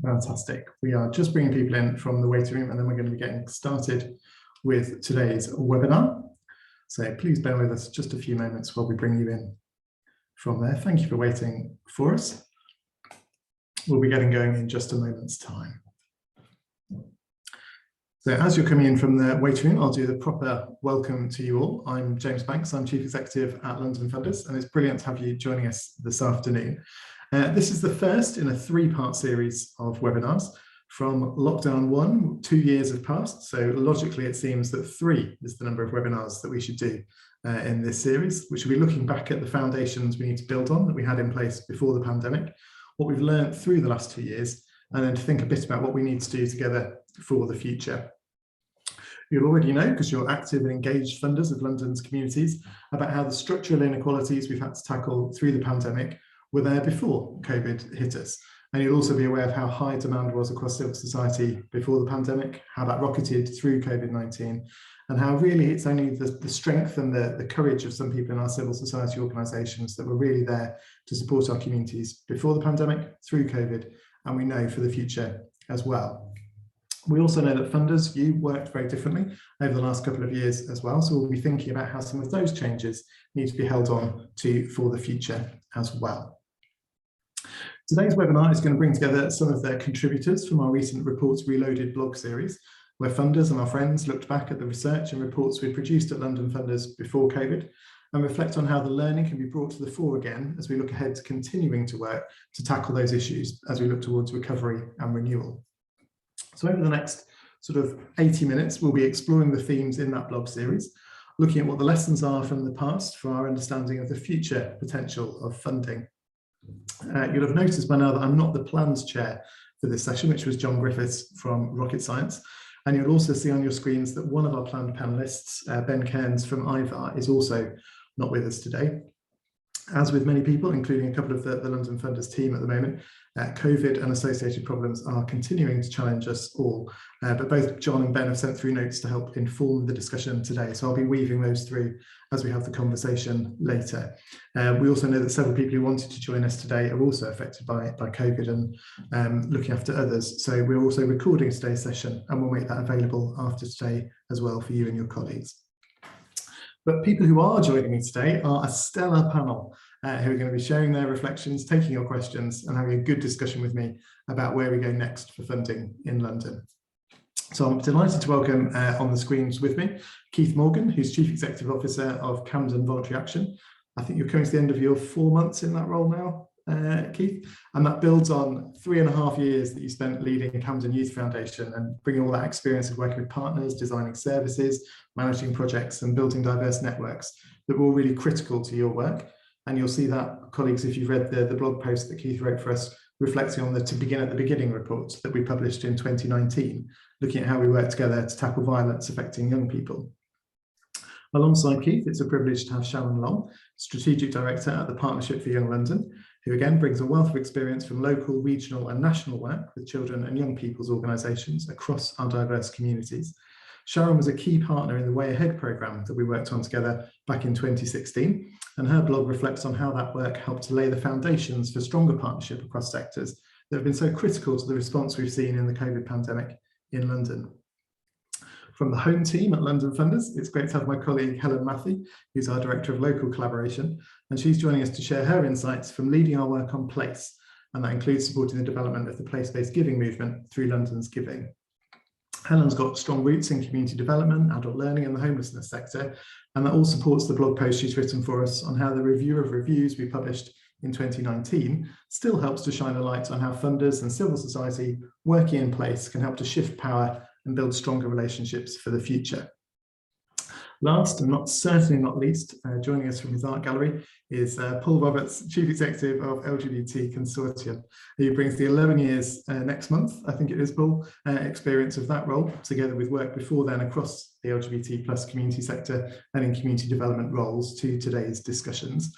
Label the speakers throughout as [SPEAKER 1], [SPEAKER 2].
[SPEAKER 1] Fantastic. We are just bringing people in from the waiting room, and then we're going to be getting started with today's webinar. So please bear with us just a few moments while we bring you in from there. Thank you for waiting for us. We'll be getting going in just a moment's time. So as you're coming in from the waiting room, I'll do the proper welcome to you all. I'm James Banks, I'm Chief Executive at London Funders, and it's brilliant to have you joining us this afternoon. This is the first in a three-part series of webinars. From lockdown 1, 2 years have passed, so logically it seems that 3 is the number of webinars that we should do in this series, which will be looking back at the foundations we need to build on that we had in place before the pandemic, what we've learned through the last 2 years, and then to think a bit about what we need to do together for the future. You'll already know, because you're active and engaged funders of London's communities, about how the structural inequalities we've had to tackle through the pandemic were there before COVID hit us. And you'll also be aware of how high demand was across civil society before the pandemic, how that rocketed through COVID-19, and how really it's only the strength and the courage of some people in our civil society organisations that were really there to support our communities before the pandemic, through COVID, and we know for the future as well. We also know that funders, you worked very differently over the last couple of years as well, so we'll be thinking about how some of those changes need to be held on to for the future as well. Today's webinar is going to bring together some of the contributors from our recent Reports Reloaded blog series, where funders and our friends looked back at the research and reports we produced at London Funders before COVID and reflect on how the learning can be brought to the fore again as we look ahead to continuing to work to tackle those issues as we look towards recovery and renewal. So over the next sort of 80 minutes, we'll be exploring the themes in that blog series, looking at what the lessons are from the past for our understanding of the future potential of funding. You'll have noticed by now that I'm not the plans chair for this session, which was John Griffiths from Rocket Science. And you'll also see on your screens that one of our planned panelists, Ben Cairns from IVAR, is also not with us today. As with many people, including a couple of the London Funders team at the moment, COVID and associated problems are continuing to challenge us all. But both John and Ben have sent through notes to help inform the discussion today. So I'll be weaving those through as we have the conversation later. We also know that several people who wanted to join us today are also affected by COVID and looking after others. So we're also recording today's session, and we'll make that available after today as well for you and your colleagues. But people who are joining me today are a stellar panel who are going to be sharing their reflections, taking your questions, and having a good discussion with me about where we go next for funding in London. So I'm delighted to welcome on the screens with me Keith Morgan, who's Chief Executive Officer of Camden Voluntary Action. I think you're coming to the end of your 4 months in that role now, Keith, and that builds on 3.5 years that you spent leading Camden Youth Foundation and bringing all that experience of working with partners, designing services, managing projects and building diverse networks that were all really critical to your work. And you'll see that, colleagues, if you've read the blog post that Keith wrote for us, reflecting on the To Begin at the Beginning report that we published in 2019, looking at how we work together to tackle violence affecting young people. Alongside Keith, it's a privilege to have Sharon Long, Strategic Director at the Partnership for Young London, who again brings a wealth of experience from local, regional and national work with children and young people's organisations across our diverse communities. Sharon was a key partner in the Way Ahead programme that we worked on together back in 2016, and her blog reflects on how that work helped to lay the foundations for stronger partnership across sectors that have been so critical to the response we've seen in the COVID pandemic in London. From the home team at London Funders, it's great to have my colleague Helen Matthew, who's our Director of Local Collaboration, and she's joining us to share her insights from leading our work on Place, and that includes supporting the development of the place-based giving movement through London's Giving. Helen's got strong roots in community development, adult learning and the homelessness sector, and that all supports the blog post she's written for us on how the review of reviews we published in 2019 still helps to shine a light on how funders and civil society working in place can help to shift power and build stronger relationships for the future. Last and certainly not least, joining us from his art gallery is Paul Roberts, Chief Executive of LGBT Consortium, who brings the 11 years next month, I think it is, Paul, experience of that role, together with work before then across the LGBT+ community sector and in community development roles, to today's discussions.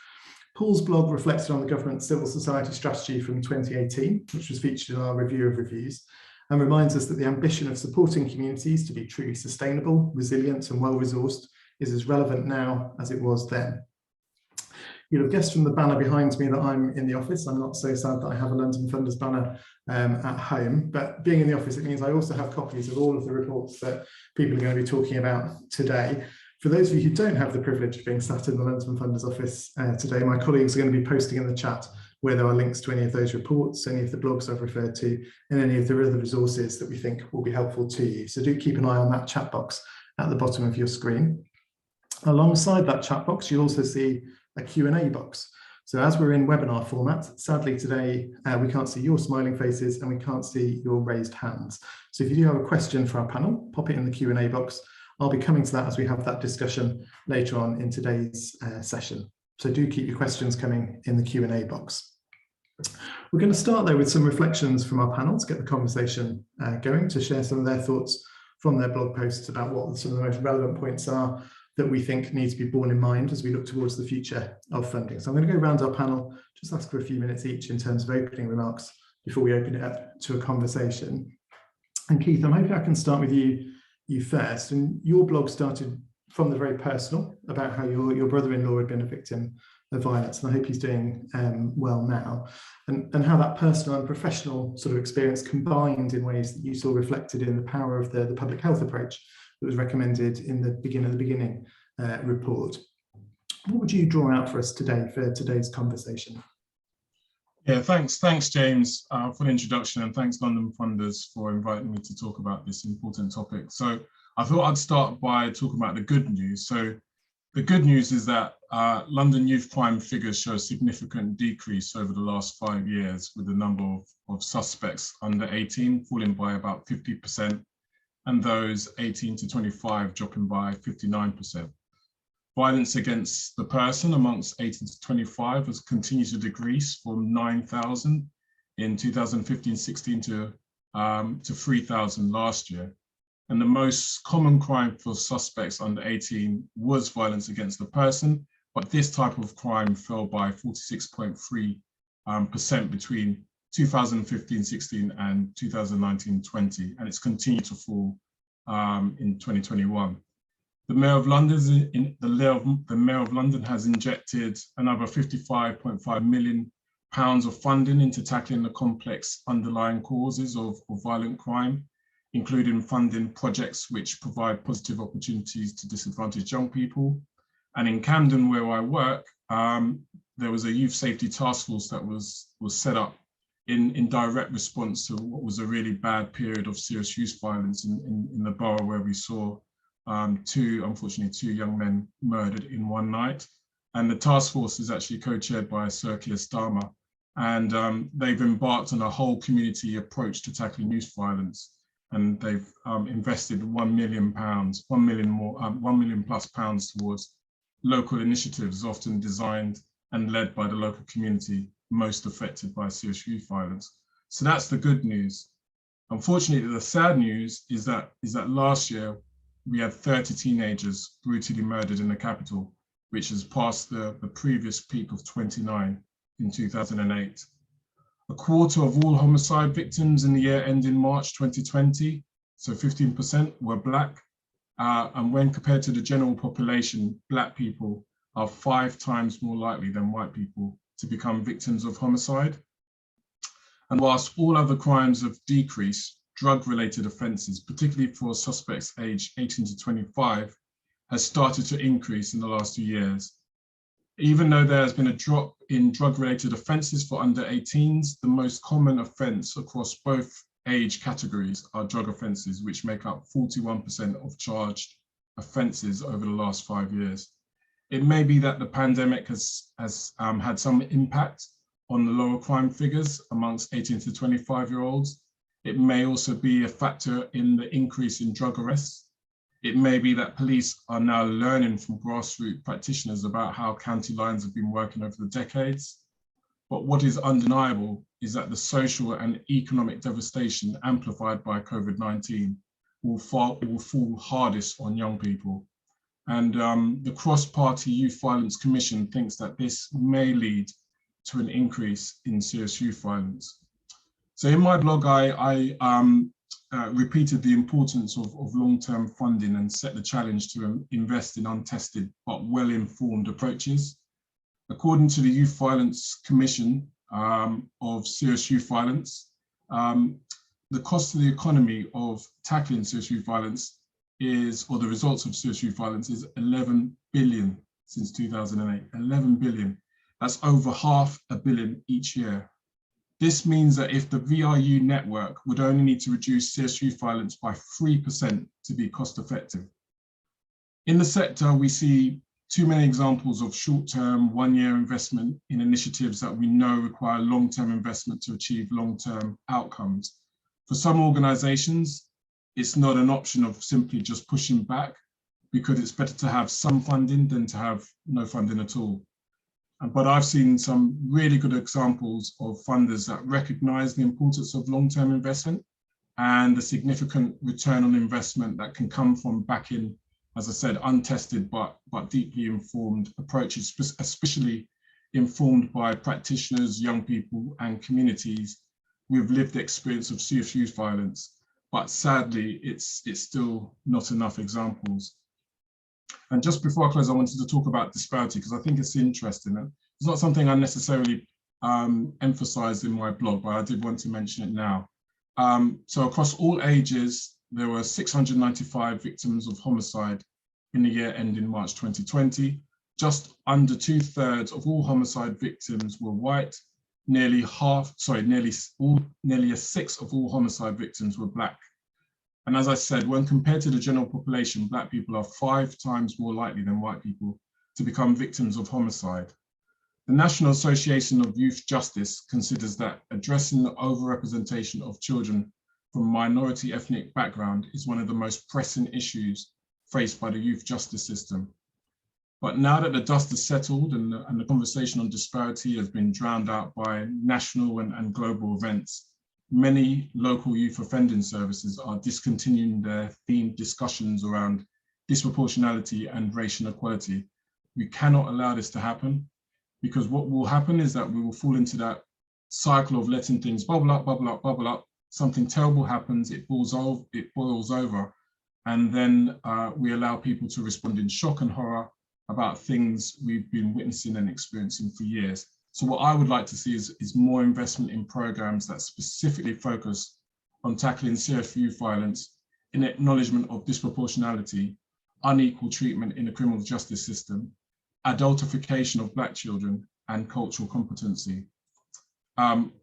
[SPEAKER 1] Paul's blog reflected on the government's civil society strategy from 2018, which was featured in our review of reviews, and reminds us that the ambition of supporting communities to be truly sustainable, resilient and well-resourced is as relevant now as it was then. You'll have guessed from the banner behind me that I'm in the office. I'm not so sad that I have a London Funders banner at home, but being in the office, it means I also have copies of all of the reports that people are going to be talking about today. For those of you who don't have the privilege of being sat in the London Funders office today, my colleagues are going to be posting in the chat where there are links to any of those reports, any of the blogs I've referred to, and any of the other resources that we think will be helpful to you. So do keep an eye on that chat box at the bottom of your screen. Alongside that chat box, you'll also see a Q&A box. So as we're in webinar format, sadly today, we can't see your smiling faces and we can't see your raised hands. So if you do have a question for our panel, pop it in the Q&A box. I'll be coming to that as we have that discussion later on in today's session. So do keep your questions coming in the Q&A box. We're going to start though with some reflections from our panel to get the conversation going, to share some of their thoughts from their blog posts about what some of the most relevant points are that we think need to be borne in mind as we look towards the future of funding. So I'm going to go around our panel, just ask for a few minutes each in terms of opening remarks before we open it up to a conversation. And Keith, I'm hoping I can start with you first. And your blog started from the very personal about how your brother-in-law had been a victim of violence, and I hope he's doing well now, and how that personal and professional sort of experience combined in ways that you saw reflected in the power of the public health approach that was recommended in the beginning report. What would you draw out for us today for today's conversation?
[SPEAKER 2] Yeah, thanks James for the introduction, and thanks London Funders for inviting me to talk about this important topic. So I thought I'd start by talking about the good news. So the good news is that London youth crime figures show a significant decrease over the last 5 years, with the number of suspects under 18 falling by about 50%, and those 18 to 25 dropping by 59%. Violence against the person amongst 18 to 25 has continued to decrease from 9,000 in 2015-16 to 3,000 last year. And the most common crime for suspects under 18 was violence against the person, but this type of crime fell by 46.3% between 2015-16 and 2019-20, and it's continued to fall in 2021. The Mayor of London has injected another £55.5 million of funding into tackling the complex underlying causes of violent crime, including funding projects which provide positive opportunities to disadvantaged young people. And in Camden, where I work, there was a youth safety task force that was set up in direct response to what was a really bad period of serious youth violence in the borough, where we saw unfortunately two young men murdered in one night. And the task force is actually co-chaired by Sir Keir Starmer, and they've embarked on a whole community approach to tackling youth violence. And they've invested £1 million plus towards local initiatives, often designed and led by the local community most affected by serious youth violence. So that's the good news. Unfortunately, the sad news is that last year we had 30 teenagers brutally murdered in the capital, which has passed the previous peak of 29 in 2008. A quarter of all homicide victims in the year ending March 2020, so 15%, were Black. And when compared to the general population, Black people are 5 times more likely than white people to become victims of homicide. And whilst all other crimes have decreased, drug-related offences, particularly for suspects aged 18 to 25, has started to increase in the last 2 years. Even though there has been a drop in drug-related offences for under 18s, the most common offence across both age categories are drug offences, which make up 41% of charged offences over the last 5 years. It may be that the pandemic has had some impact on the lower crime figures amongst 18 to 25-year-olds. It may also be a factor in the increase in drug arrests. It may be that police are now learning from grassroots practitioners about how county lines have been working over the decades. But what is undeniable is that the social and economic devastation amplified by COVID-19 will fall hardest on young people. And the Cross-Party Youth Violence Commission thinks that this may lead to an increase in serious youth violence. So in my blog, I repeated the importance of long-term funding and set the challenge to invest in untested but well-informed approaches. According to the Youth Violence Commission of serious youth violence, the cost to the economy of tackling serious youth violence or the results of serious youth violence is 11 billion since 2008, 11 billion. That's over $500 million each year. This means that if the VRU network would only need to reduce serious youth violence by 3% to be cost effective. In the sector, we see too many examples of short-term, one-year investment in initiatives that we know require long-term investment to achieve long-term outcomes. For some organizations, it's not an option of simply just pushing back, because it's better to have some funding than to have no funding at all. But I've seen some really good examples of funders that recognize the importance of long-term investment and the significant return on investment that can come from backing, as I said, untested but deeply informed approaches, especially informed by practitioners, young people, and communities with lived experience of serious youth violence. But sadly, it's still not enough examples. And just before I close, I wanted to talk about disparity, because I think it's interesting. It's not something I necessarily emphasized in my blog, but I did want to mention it now. So across all ages, there were 695 victims of homicide in the year ending March 2020. Just under 2/3 of all homicide victims were white. Nearly a sixth of all homicide victims were Black. And as I said, when compared to the general population, Black people are 5 times more likely than white people to become victims of homicide. The National Association of Youth Justice considers that addressing the overrepresentation of children from minority ethnic background is one of the most pressing issues faced by the youth justice system. But now that the dust has settled and the conversation on disparity has been drowned out by national and global events, many local youth offending services are discontinuing their themed discussions around disproportionality and racial inequality. We cannot allow this to happen, because what will happen is that we will fall into that cycle of letting things bubble up, bubble up, bubble up. Something terrible happens, it boils over, and then we allow people to respond in shock and horror about things we've been witnessing and experiencing for years. So what I would like to see is more investment in programs that specifically focus on tackling serious youth violence in acknowledgement of disproportionality, unequal treatment in the criminal justice system, adultification of Black children, and cultural competency. And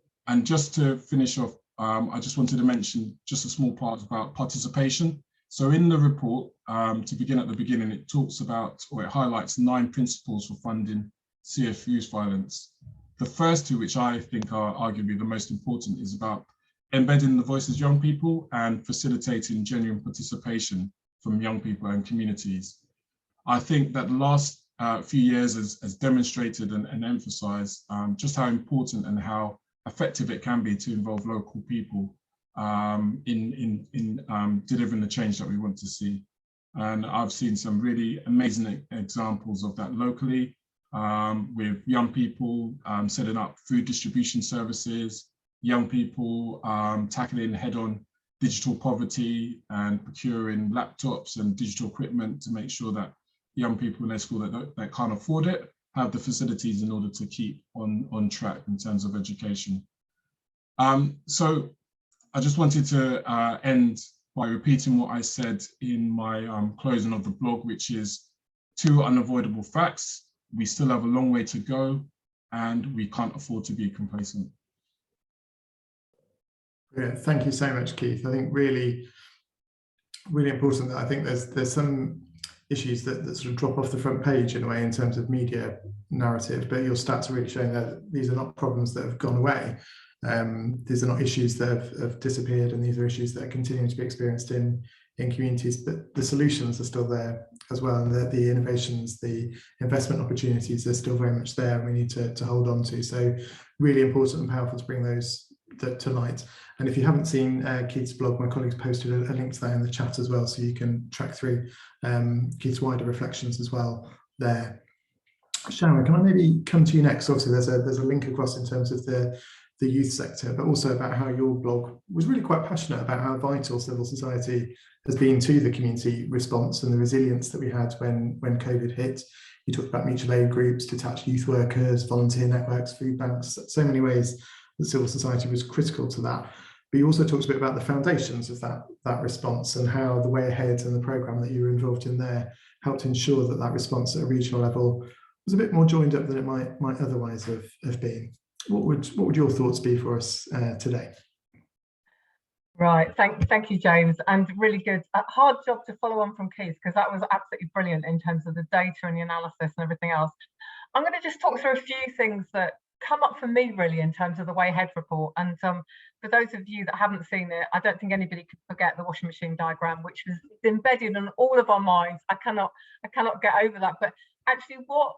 [SPEAKER 2] just to finish off, I just wanted to mention just a small part about participation. So in the report, to begin at the beginning, it talks about, or it highlights 9 principles for funding serious youth violence. The first 2, which I think are arguably the most important, is about embedding the voices of young people and facilitating genuine participation from young people and communities. I think that the last few years has demonstrated and emphasized just how important and how effective it can be to involve local people in delivering the change that we want to see. And I've seen some really amazing examples of that locally, with young people setting up food distribution services, young people tackling head-on digital poverty and procuring laptops and digital equipment to make sure that young people in their school that can't afford it have the facilities in order to keep on track in terms of education. So I just wanted to end by repeating what I said in my closing of the blog, which is 2 unavoidable facts. We still have a long way to go, and we can't afford to be complacent.
[SPEAKER 1] Brilliant. Thank you so much, Keith. I think really, really important that I think there's some issues that sort of drop off the front page in a way in terms of media narrative, but your stats are really showing that these are not problems that have gone away. These are not issues that have disappeared, and these are issues that are continuing to be experienced in communities, but the solutions are still there as well, and the innovations, the investment opportunities are still very much there, and we need to hold on to. So really important and powerful to bring those to light. And if you haven't seen Keith's blog, my colleagues posted a link to that in the chat as well, so you can track through Keith's wider reflections as well there. Sharon, can I maybe come to you next? Obviously there's a link across in terms of the youth sector, but also about how your blog was really quite passionate about how vital civil society has been to the community response and the resilience that we had when COVID hit. You talked about mutual aid groups, detached youth workers, volunteer networks, food banks, so many ways that civil society was critical to that. But you also talked a bit about the foundations of that response and how the Way Ahead and the programme that you were involved in there helped ensure that response at a regional level was a bit more joined up than it might otherwise have been. What would your thoughts be for us today?
[SPEAKER 3] Right, thank you, James, and really good. A hard job to follow on from Keith, because that was absolutely brilliant in terms of the data and the analysis and everything else. I'm going to just talk through a few things that come up for me really in terms of the Way Ahead report. And for those of you that haven't seen it, I don't think anybody could forget the washing machine diagram, which was embedded in all of our minds. I cannot get over that. But actually, what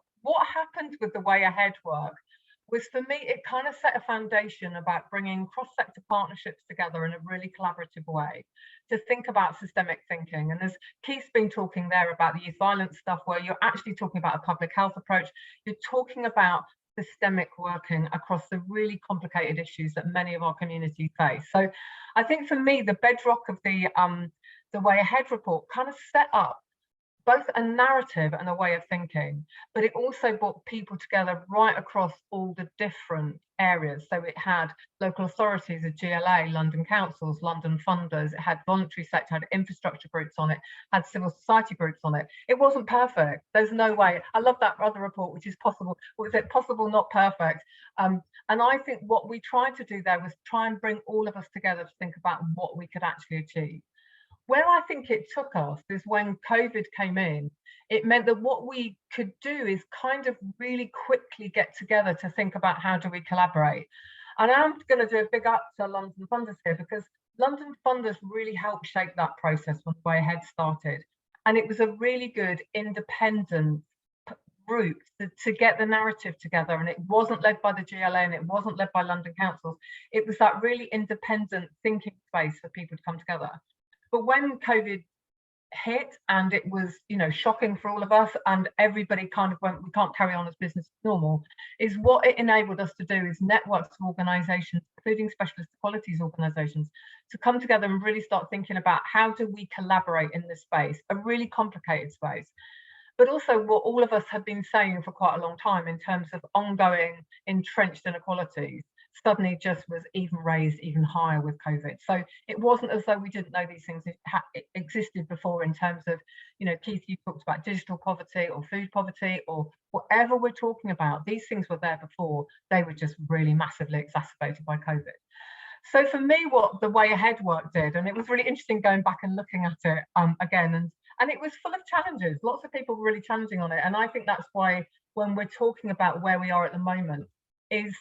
[SPEAKER 3] happened with the Way Ahead work was, for me, it kind of set a foundation about bringing cross-sector partnerships together in a really collaborative way to think about systemic thinking. And as Keith's been talking there about the youth violence stuff, where you're actually talking about a public health approach, you're talking about systemic working across the really complicated issues that many of our communities face. So I think for me, the bedrock of the Way Ahead report kind of set up both a narrative and a way of thinking, but it also brought people together right across all the different areas. So it had local authorities, a GLA, London councils, London funders, it had voluntary sector, had infrastructure groups on it, had civil society groups on it. It wasn't perfect. There's no way. I love that other report, which is possible. Was it possible, not perfect? And I think what we tried to do there was try and bring all of us together to think about what we could actually achieve. Where I think it took us is when COVID came in. It meant that what we could do is kind of really quickly get together to think about how do we collaborate. And I'm going to do a big up to London funders here, because London funders really helped shape that process when the Way Ahead started. And it was a really good independent group to get the narrative together. And it wasn't led by the GLA and it wasn't led by London councils. It was that really independent thinking space for people to come together. But when COVID hit, and it was, shocking for all of us, and everybody kind of went, we can't carry on as business as normal, is what it enabled us to do is networks of organisations, including specialist equalities organisations, to come together and really start thinking about how do we collaborate in this space, a really complicated space. But also what all of us have been saying for quite a long time in terms of ongoing entrenched inequalities suddenly just was even raised even higher with COVID. So it wasn't as though we didn't know these things existed before, in terms of, Keith, you talked about digital poverty or food poverty or whatever we're talking about. These things were there before. They were just really massively exacerbated by COVID. So for me, what the Way Ahead work did, and it was really interesting going back and looking at it again, and it was full of challenges. Lots of people were really challenging on it. And I think that's why when we're talking about where we are at the moment, is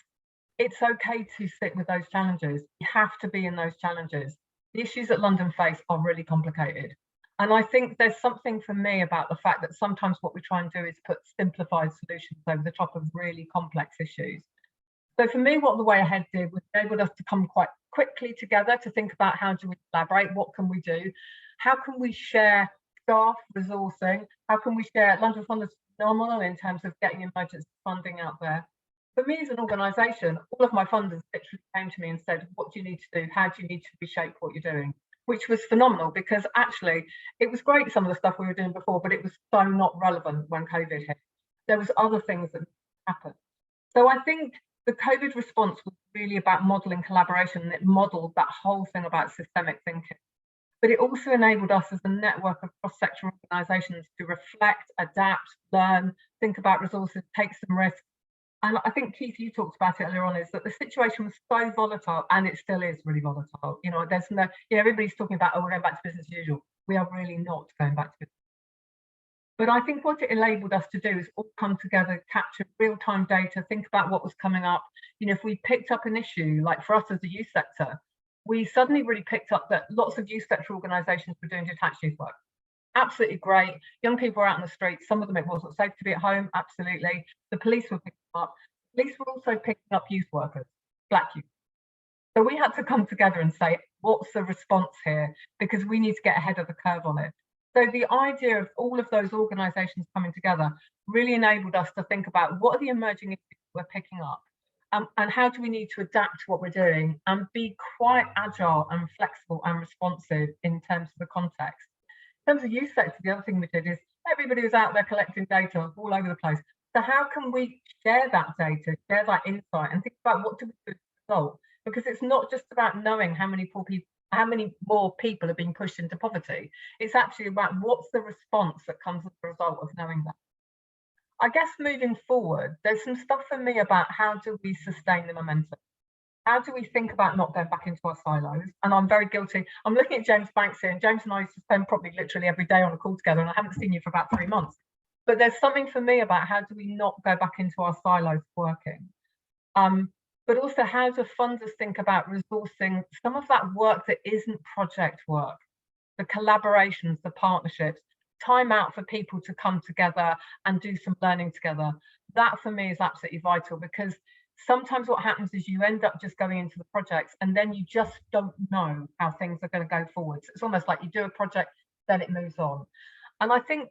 [SPEAKER 3] it's okay to sit with those challenges. You have to be in those challenges. The issues that London face are really complicated. And I think there's something for me about the fact that sometimes what we try and do is put simplified solutions over the top of really complex issues. So for me, what the Way Ahead did was enabled us to come quite quickly together to think about how do we collaborate, what can we do, how can we share staff resourcing, how can we share. London Funders phenomenal in terms of getting emergency funding out there. For me as an organisation, all of my funders literally came to me and said, what do you need to do? How do you need to reshape what you're doing? Which was phenomenal, because actually it was great, some of the stuff we were doing before, but it was so not relevant when COVID hit. There was other things that happened. So I think the COVID response was really about modelling collaboration, and it modelled that whole thing about systemic thinking. But it also enabled us as a network of cross-sector organisations to reflect, adapt, learn, think about resources, take some risks. And I think, Keith, you talked about it earlier on, is that the situation was so volatile, and it still is really volatile. There's no, everybody's talking about, we're going back to business as usual. We are really not going back to business. But I think what it enabled us to do is all come together, capture real-time data, think about what was coming up. If we picked up an issue, like for us as the youth sector, we suddenly really picked up that lots of youth sector organisations were doing detached youth work. Absolutely great. Young people were out in the streets. Some of them, it wasn't safe to be at home. Absolutely. The police were picking them up. The police were also picking up youth workers, Black youth. So we had to come together and say, what's the response here? Because we need to get ahead of the curve on it. So the idea of all of those organisations coming together really enabled us to think about what are the emerging issues we're picking up, and how do we need to adapt to what we're doing and be quite agile and flexible and responsive in terms of the context. In terms of youth sector, the other thing we did is Everybody was out there collecting data all over the place. So how can we share that data, share that insight, and think about what do we do as a result? Because it's not just about knowing how many more people are being pushed into poverty. It's actually about what's the response that comes as a result of knowing that. I guess moving forward, there's some stuff for me about how do we sustain the momentum? How do we think about not going back into our silos? And I'm very guilty. I'm looking at James Banks here, and James and I used to spend probably literally every day on a call together, and I haven't seen you for about 3 months. But there's something for me about how do we not go back into our silos working? But also how do funders think about resourcing some of that work that isn't project work, the collaborations, the partnerships, time out for people to come together and do some learning together. That for me is absolutely vital, because sometimes what happens is you end up just going into the projects and then you just don't know how things are going to go forwards. It's almost like you do a project, then it moves on. And I think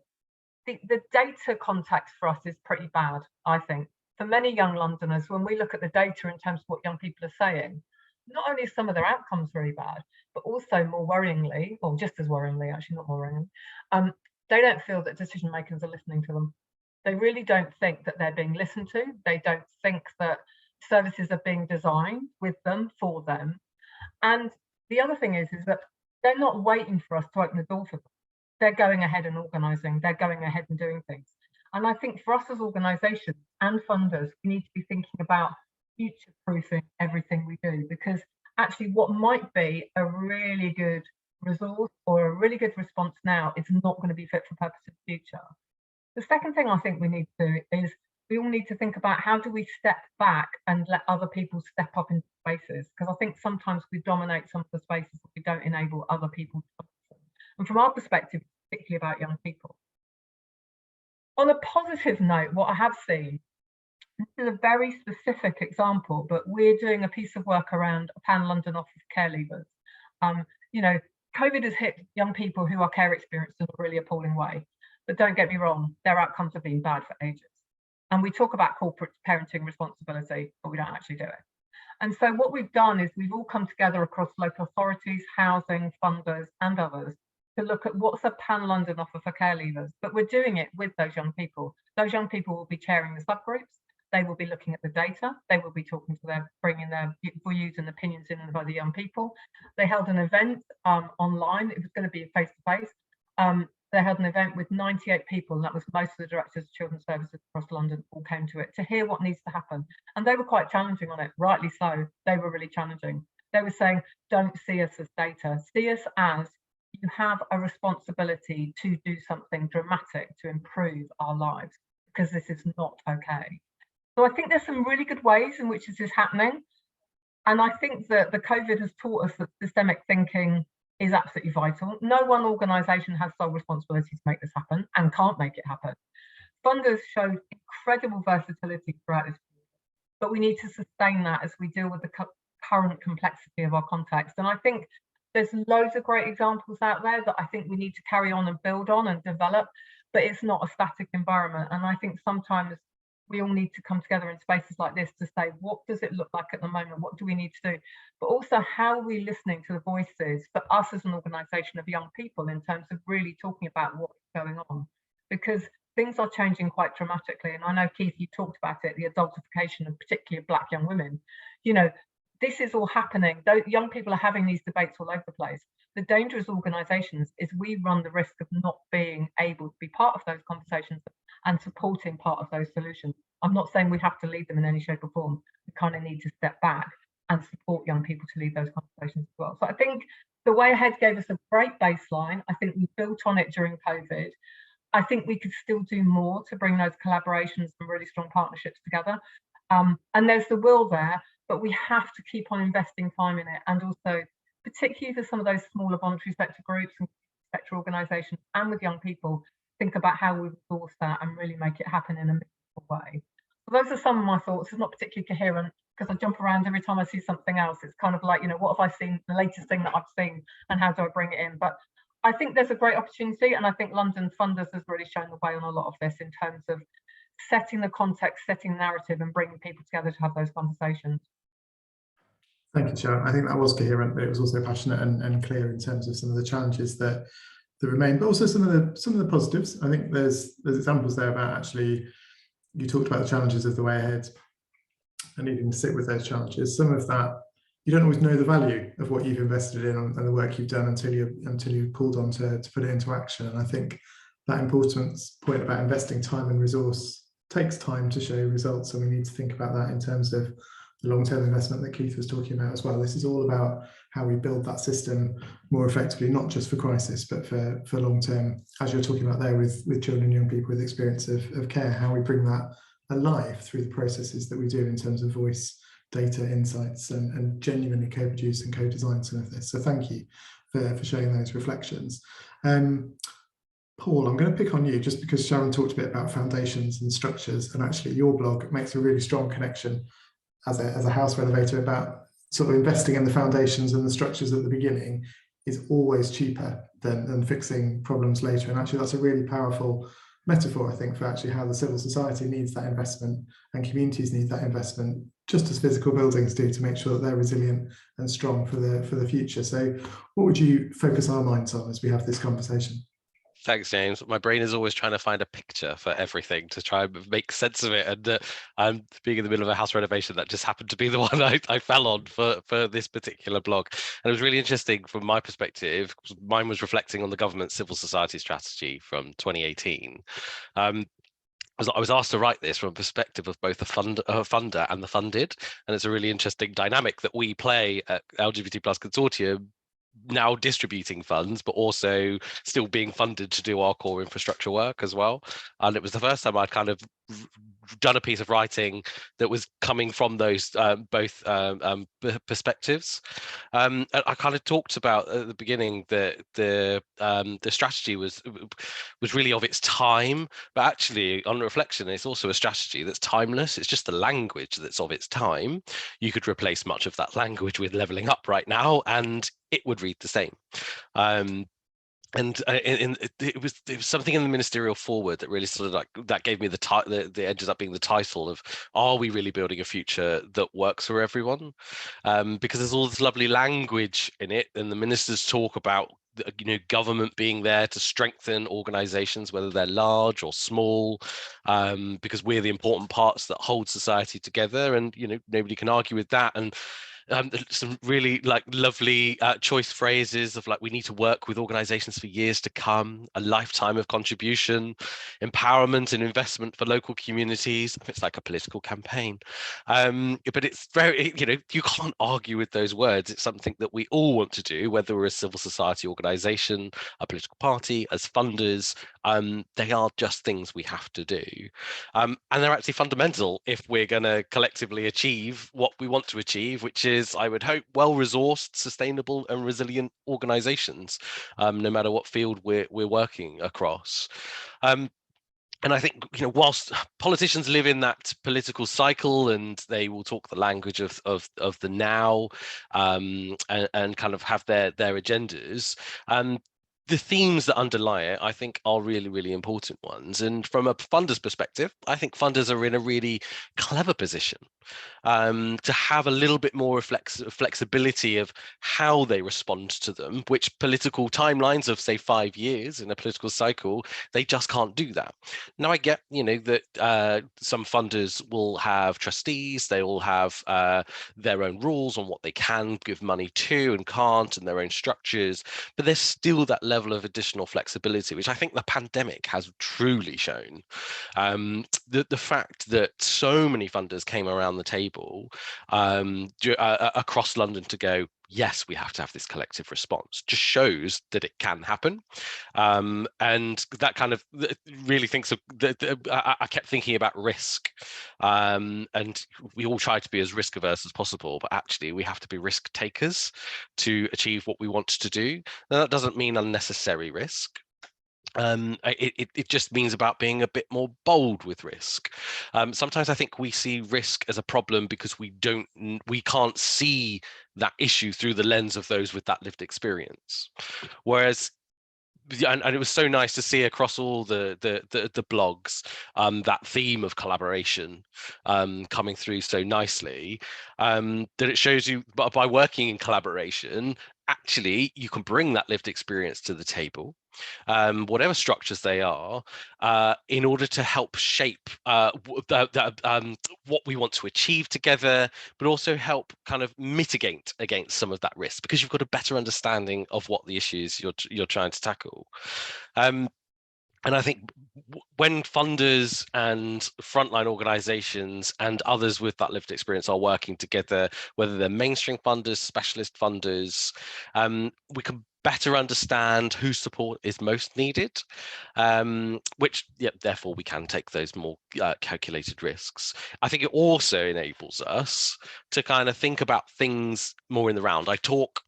[SPEAKER 3] the data context for us is pretty bad, I think. For many young Londoners, when we look at the data in terms of what young people are saying, not only are some of their outcomes really bad, but also more worryingly, or just as worryingly, actually not more worryingly, they don't feel that decision makers are listening to them. They really don't think that they're being listened to. They don't think that services are being designed with them, for them. And the other thing is that they're not waiting for us to open the door for them. They're going ahead and organising. They're going ahead and doing things. And I think for us as organisations and funders, we need to be thinking about future-proofing everything we do, because actually what might be a really good resource or a really good response now is not going to be fit for purpose in the future. The second thing I think we need to do is we all need to think about how do we step back and let other people step up into spaces, because I think sometimes we dominate some of the spaces that we don't enable other people to. And from our perspective, particularly about young people. On a positive note, what I have seen, this is a very specific example, but we're doing a piece of work around a Pan-London office of care leavers. You know, COVID has hit young people who are care experienced in a really appalling way. But don't get me wrong, their outcomes have been bad for ages. And we talk about corporate parenting responsibility, but we don't actually do it. And so what we've done is we've all come together across local authorities, housing, funders, and others to look at what's a Pan-London offer for care leavers. But we're doing it with those young people. Those young people will be chairing the subgroups. They will be looking at the data. They will be talking to their, bringing their views and opinions in by the young people. They held an event online. It was going to be face-to-face. They held an event with 98 people, and that was most of the directors of children's services across London all came to it to hear what needs to happen. And they were quite challenging on it, rightly so. They were really challenging. They were saying, don't see us as data, see us as you have a responsibility to do something dramatic to improve our lives, because this is not okay. So I think there's some really good ways in which this is happening. And I think that the COVID has taught us that systemic thinking is absolutely vital. No one organisation has sole responsibility to make this happen and can't make it happen. Funders showed incredible versatility throughout this period, but we need to sustain that as we deal with the current complexity of our context. And I think there's loads of great examples out there that I think we need to carry on and build on and develop, but it's not a static environment. And I think sometimes we all need to come together in spaces like this to say, what does it look like at the moment? What do we need to do? But also, how are we listening to the voices for us as an organisation of young people in terms of really talking about what's going on? Because things are changing quite dramatically. And I know, Keith, you talked about it, the adultification of particularly of Black young women. You know, this is all happening. Though young people are having these debates all over the place. The danger as organisations is we run the risk of not being able to be part of those conversations and supporting part of those solutions. I'm not saying we have to lead them in any shape or form. We kind of need to step back and support young people to lead those conversations as well. So I think the way ahead gave us a great baseline. I think we built on it during COVID. I think we could still do more to bring those collaborations and really strong partnerships together. And there's the will there, but we have to keep on investing time in it. And also, particularly for some of those smaller voluntary sector groups and sector organisations and with young people, think about how we resource that and really make it happen in a meaningful way. So those are some of my thoughts. It's not particularly coherent because I jump around every time I see something else. It's kind of like, you know, what have I seen, the latest thing that I've seen, and how do I bring it in? But I think there's a great opportunity, and I think London Funders has really shown the way on a lot of this in terms of setting the context, setting narrative, and bringing people together to have those conversations.
[SPEAKER 1] Thank you, Sharon. I think that was coherent, but it was also passionate and clear in terms of some of the challenges that that remain, but also some of the positives. I think there's examples there about actually, you talked about the challenges of the way ahead and needing to sit with those challenges. Some of that, you don't always know the value of what you've invested in and the work you've done until you're pulled on to put it into action. And I think that important point about investing time and resource takes time to show results. And we need to think about that in terms of the long-term investment that Keith was talking about as well. This is all about how we build that system more effectively, not just for crisis, but for long-term, as you're talking about there with children and young people with experience of care, how we bring that alive through the processes that we do in terms of voice, data, insights, and genuinely co-produce and co-design some of this. So thank you for sharing those reflections. Paul, I'm going to pick on you just because Sharon talked a bit about foundations and structures, and actually your blog makes a really strong connection as a house renovator about sort of investing in the foundations and the structures at the beginning is always cheaper than fixing problems later. And actually that's a really powerful metaphor, I think, for actually how the civil society needs that investment and communities need that investment, just as physical buildings do, to make sure that they're resilient and strong for the future. So what would you focus our minds on as we have this conversation?
[SPEAKER 4] Thanks, James. My brain is always trying to find a picture for everything to try and make sense of it. And I'm being in the middle of a house renovation, that just happened to be the one I fell on for this particular blog. And it was really interesting from my perspective. Mine was reflecting on the government's civil society strategy from 2018. I was asked to write this from a perspective of both the funder and the funded. And it's a really interesting dynamic that we play at LGBT Plus Consortium, now distributing funds, but also still being funded to do our core infrastructure work as well. And it was the first time I'd kind of done a piece of writing that was coming from those both perspectives. I kind of talked about at the beginning that the strategy was really of its time, but actually on reflection, it's also a strategy that's timeless. It's just the language that's of its time. You could replace much of that language with levelling up right now, and it would read the same. It was something in the ministerial forward that really sort of that gave me the ended up being the title of, are we really building a future that works for everyone? Because there's all this lovely language in it, and the ministers talk about government being there to strengthen organizations, whether they're large or small, because we're the important parts that hold society together, and nobody can argue with that. And some really lovely choice phrases of we need to work with organizations for years to come, a lifetime of contribution, empowerment and investment for local communities. It's like a political campaign, but it's very, you can't argue with those words. It's something that we all want to do, whether we're a civil society organization, a political party, as funders. They are just things we have to do, and they're actually fundamental if we're going to collectively achieve what we want to achieve, which is, I would hope, well-resourced, sustainable and resilient organizations, no matter what field we're working across. And I think, whilst politicians live in that political cycle and they will talk the language of the now, and kind of have their agendas, the themes that underlie it, I think, are really, really important ones. And from a funder's perspective, I think funders are in a really clever position to have a little bit more flexibility of how they respond to them, which political timelines of, say, 5 years in a political cycle, they just can't do that. Now, I get, that some funders will have trustees, they will have their own rules on what they can give money to and can't, and their own structures, but there's still that level of additional flexibility, which I think the pandemic has truly shown. The fact that so many funders came around the table across London to go, yes, we have to have this collective response, just shows that it can happen. And that kind of really thinks of, I kept thinking about risk, and we all try to be as risk averse as possible, but actually we have to be risk takers to achieve what we want to do. Now, that doesn't mean unnecessary risk. It just means about being a bit more bold with risk. Sometimes I think we see risk as a problem because we can't see that issue through the lens of those with that lived experience. Whereas, and it was so nice to see across all the blogs that theme of collaboration coming through so nicely, that it shows you by working in collaboration, actually you can bring that lived experience to the table, whatever structures they are, in order to help shape what we want to achieve together, but also help kind of mitigate against some of that risk, because you've got a better understanding of what the issues you're trying to tackle. And I think when funders and frontline organizations and others with that lived experience are working together, whether they're mainstream funders, specialist funders, we can better understand whose support is most needed, which, yeah, therefore we can take those more calculated risks. I think it also enables us to kind of think about things more in the round. I talk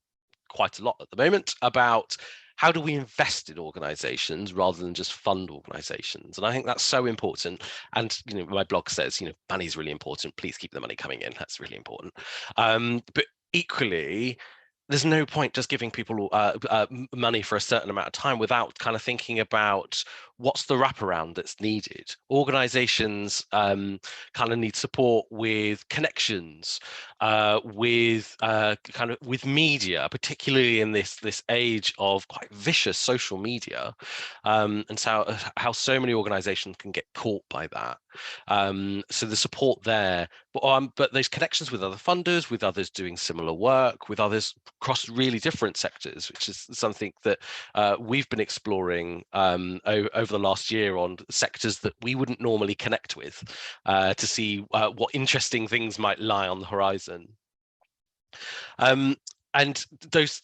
[SPEAKER 4] quite a lot at the moment about how do we invest in organizations rather than just fund organizations. And I think that's so important. And, you know, my blog says, you know, money is really important. Please keep the money coming in. That's really important. But equally, there's no point just giving people money for a certain amount of time without kind of thinking about what's the wraparound that's needed. Organizations kind of need support with connections, with media, particularly in this age of quite vicious social media, and so how so many organizations can get caught by that. So the support there, but those connections with other funders, with others doing similar work, with others across really different sectors, which is something that we've been exploring over the last year on sectors that we wouldn't normally connect with, to see what interesting things might lie on the horizon. And those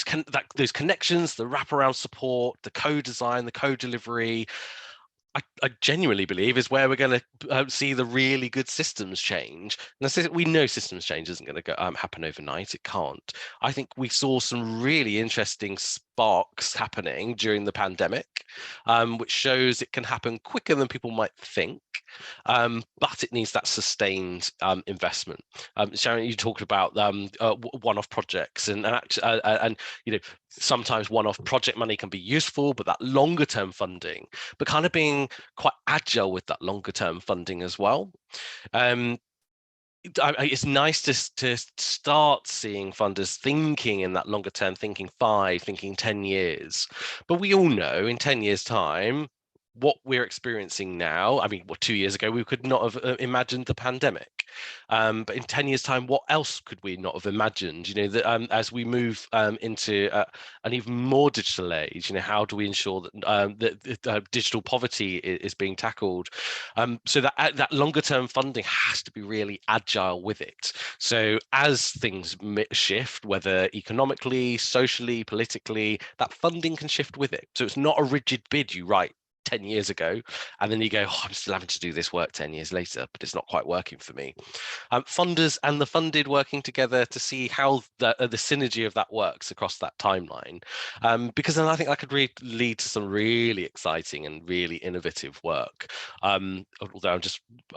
[SPEAKER 4] connections, the wraparound support, the co-design, the co-delivery, I genuinely believe is where we're going to see the really good systems change. And we know systems change isn't going to happen overnight. It can't. I think we saw some really interesting sparks happening during the pandemic, which shows it can happen quicker than people might think, but it needs that sustained investment. Sharon, you talked about one-off projects, and you know, sometimes one-off project money can be useful, but that longer-term funding, but kind of being quite agile with that longer-term funding as well. It's nice to start seeing funders thinking in that longer term, thinking 5, thinking 10 years. But we all know in 10 years' time, what we're experiencing now, I mean, 2 years ago, we could not have imagined the pandemic. But in 10 years' time, what else could we not have imagined? You know, that as we move into an even more digital age, you know, how do we ensure that digital poverty is being tackled? So that longer term funding has to be really agile with it. So as things shift, whether economically, socially, politically, that funding can shift with it. So it's not a rigid bid you write 10 years ago, and then you go, oh, I'm still having to do this work 10 years later, but it's not quite working for me. Funders and the funded working together to see how the synergy of that works across that timeline, because then I think that could really lead to some really exciting and really innovative work. Although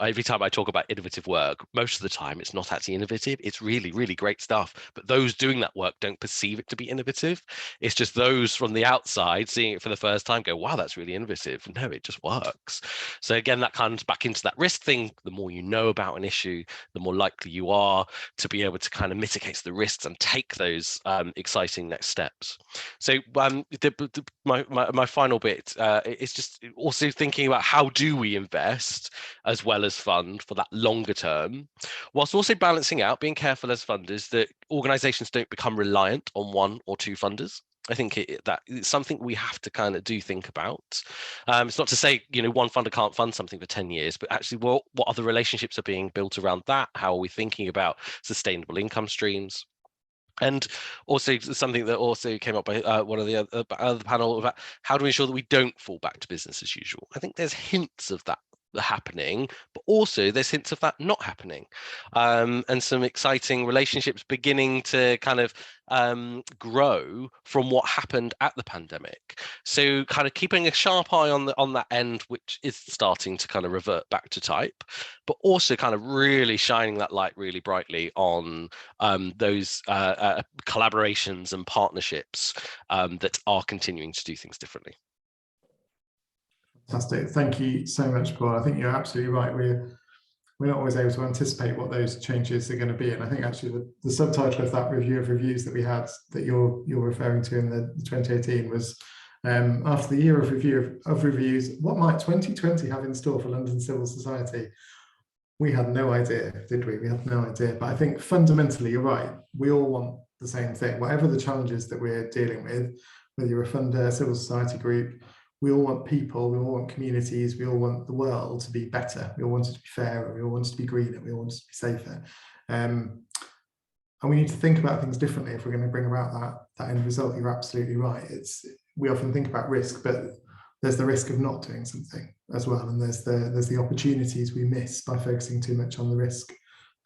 [SPEAKER 4] every time I talk about innovative work, most of the time it's not actually innovative. It's really, really great stuff, but those doing that work don't perceive it to be innovative. It's just those from the outside seeing it for the first time go, wow, that's really innovative. No, it just works. So again, that comes back into that risk thing. The more you know about an issue, the more likely you are to be able to kind of mitigate the risks and take those exciting next steps. So my final bit is just also thinking about how do we invest as well as fund for that longer term, whilst also balancing out, being careful as funders that organizations don't become reliant on 1 or 2 funders. I think that it's something we have to kind of think about. It's not to say, you know, one funder can't fund something for 10 years, but actually what other relationships are being built around that? How are we thinking about sustainable income streams? And also something that also came up by one of the other panel about how do we ensure that we don't fall back to business as usual? I think there's hints of that happening, but also there's hints of that not happening, and some exciting relationships beginning to kind of grow from what happened at the pandemic. So kind of keeping a sharp eye on that end, which is starting to kind of revert back to type, but also kind of really shining that light really brightly on those collaborations and partnerships that are continuing to do things differently.
[SPEAKER 1] Fantastic. Thank you so much, Paul. I think you're absolutely right. we're not always able to anticipate what those changes are going to be. And I think actually the subtitle of that review of reviews that we had that you're referring to in the 2018 was after the year of reviews, what might 2020 have in store for London civil society? We had no idea, did we? We had no idea. But I think fundamentally, you're right. We all want the same thing. Whatever the challenges that we're dealing with, whether you're a funder, civil society group, we all want people, we all want communities, we all want the world to be better. We all want it to be fairer, we all want it to be greener, we all want it to be safer. And we need to think about things differently if we're going to bring about that end result. You're absolutely right. We often think about risk, but there's the risk of not doing something as well, and there's the opportunities we miss by focusing too much on the risk.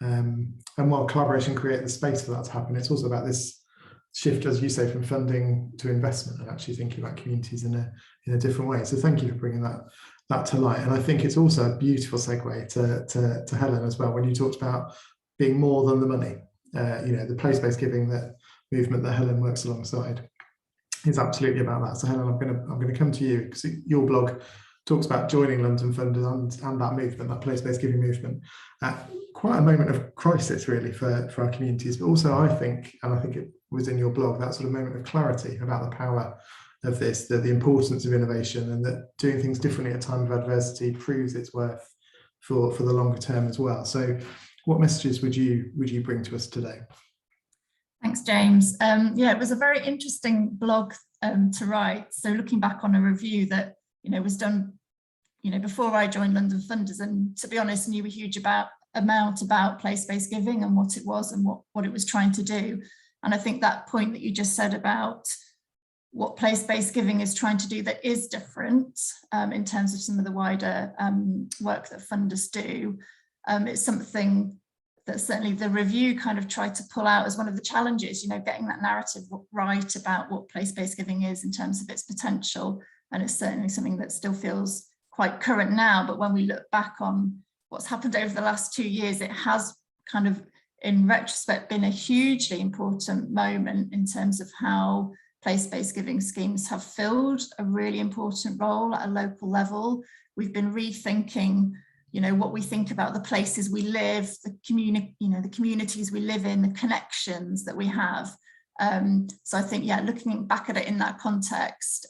[SPEAKER 1] And while collaboration creates the space for that to happen, it's also about this shift, as you say, from funding to investment, and actually thinking about communities in a different way. So thank you for bringing that to light. And I think it's also a beautiful segue to Helen as well, when you talked about being more than the money. The place-based giving movement that Helen works alongside is absolutely about that. So Helen, I'm going to come to you, because your blog talks about joining London Funders and that movement, that place-based giving movement, at quite a moment of crisis really for our communities. But also I think it was in your blog, that sort of moment of clarity about the power of this, the importance of innovation, and that doing things differently at a time of adversity proves its worth for the longer term as well. So what messages would you bring to us today?
[SPEAKER 5] Thanks, James. Yeah, it was a very interesting blog to write. So looking back on a review that was done before I joined London Funders, and to be honest, knew a huge amount about place-based giving and what it was and what it was trying to do. And I think that point that you just said about what place-based giving is trying to do that is different in terms of some of the wider work that funders do, it's something that certainly the review kind of tried to pull out as one of the challenges, getting that narrative right about what place-based giving is in terms of its potential. And it's certainly something that still feels quite current now. But when we look back on what's happened over the last 2 years, it has kind of, in retrospect, been a hugely important moment in terms of how place-based giving schemes have filled a really important role at a local level. We've been rethinking what we think about the places we live, the communities we live in, the connections that we have. So I think, looking back at it in that context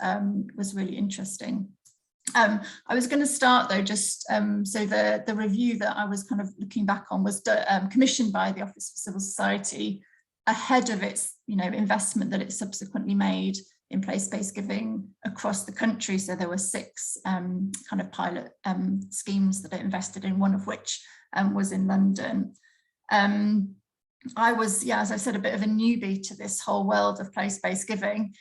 [SPEAKER 5] was really interesting. I was going to start though, just so the review that I was kind of looking back on was commissioned by the Office for Civil Society ahead of its investment that it subsequently made in place-based giving across the country. So there were 6 kind of pilot schemes that it invested in, one of which was in London. I was, as I said, a bit of a newbie to this whole world of place-based giving.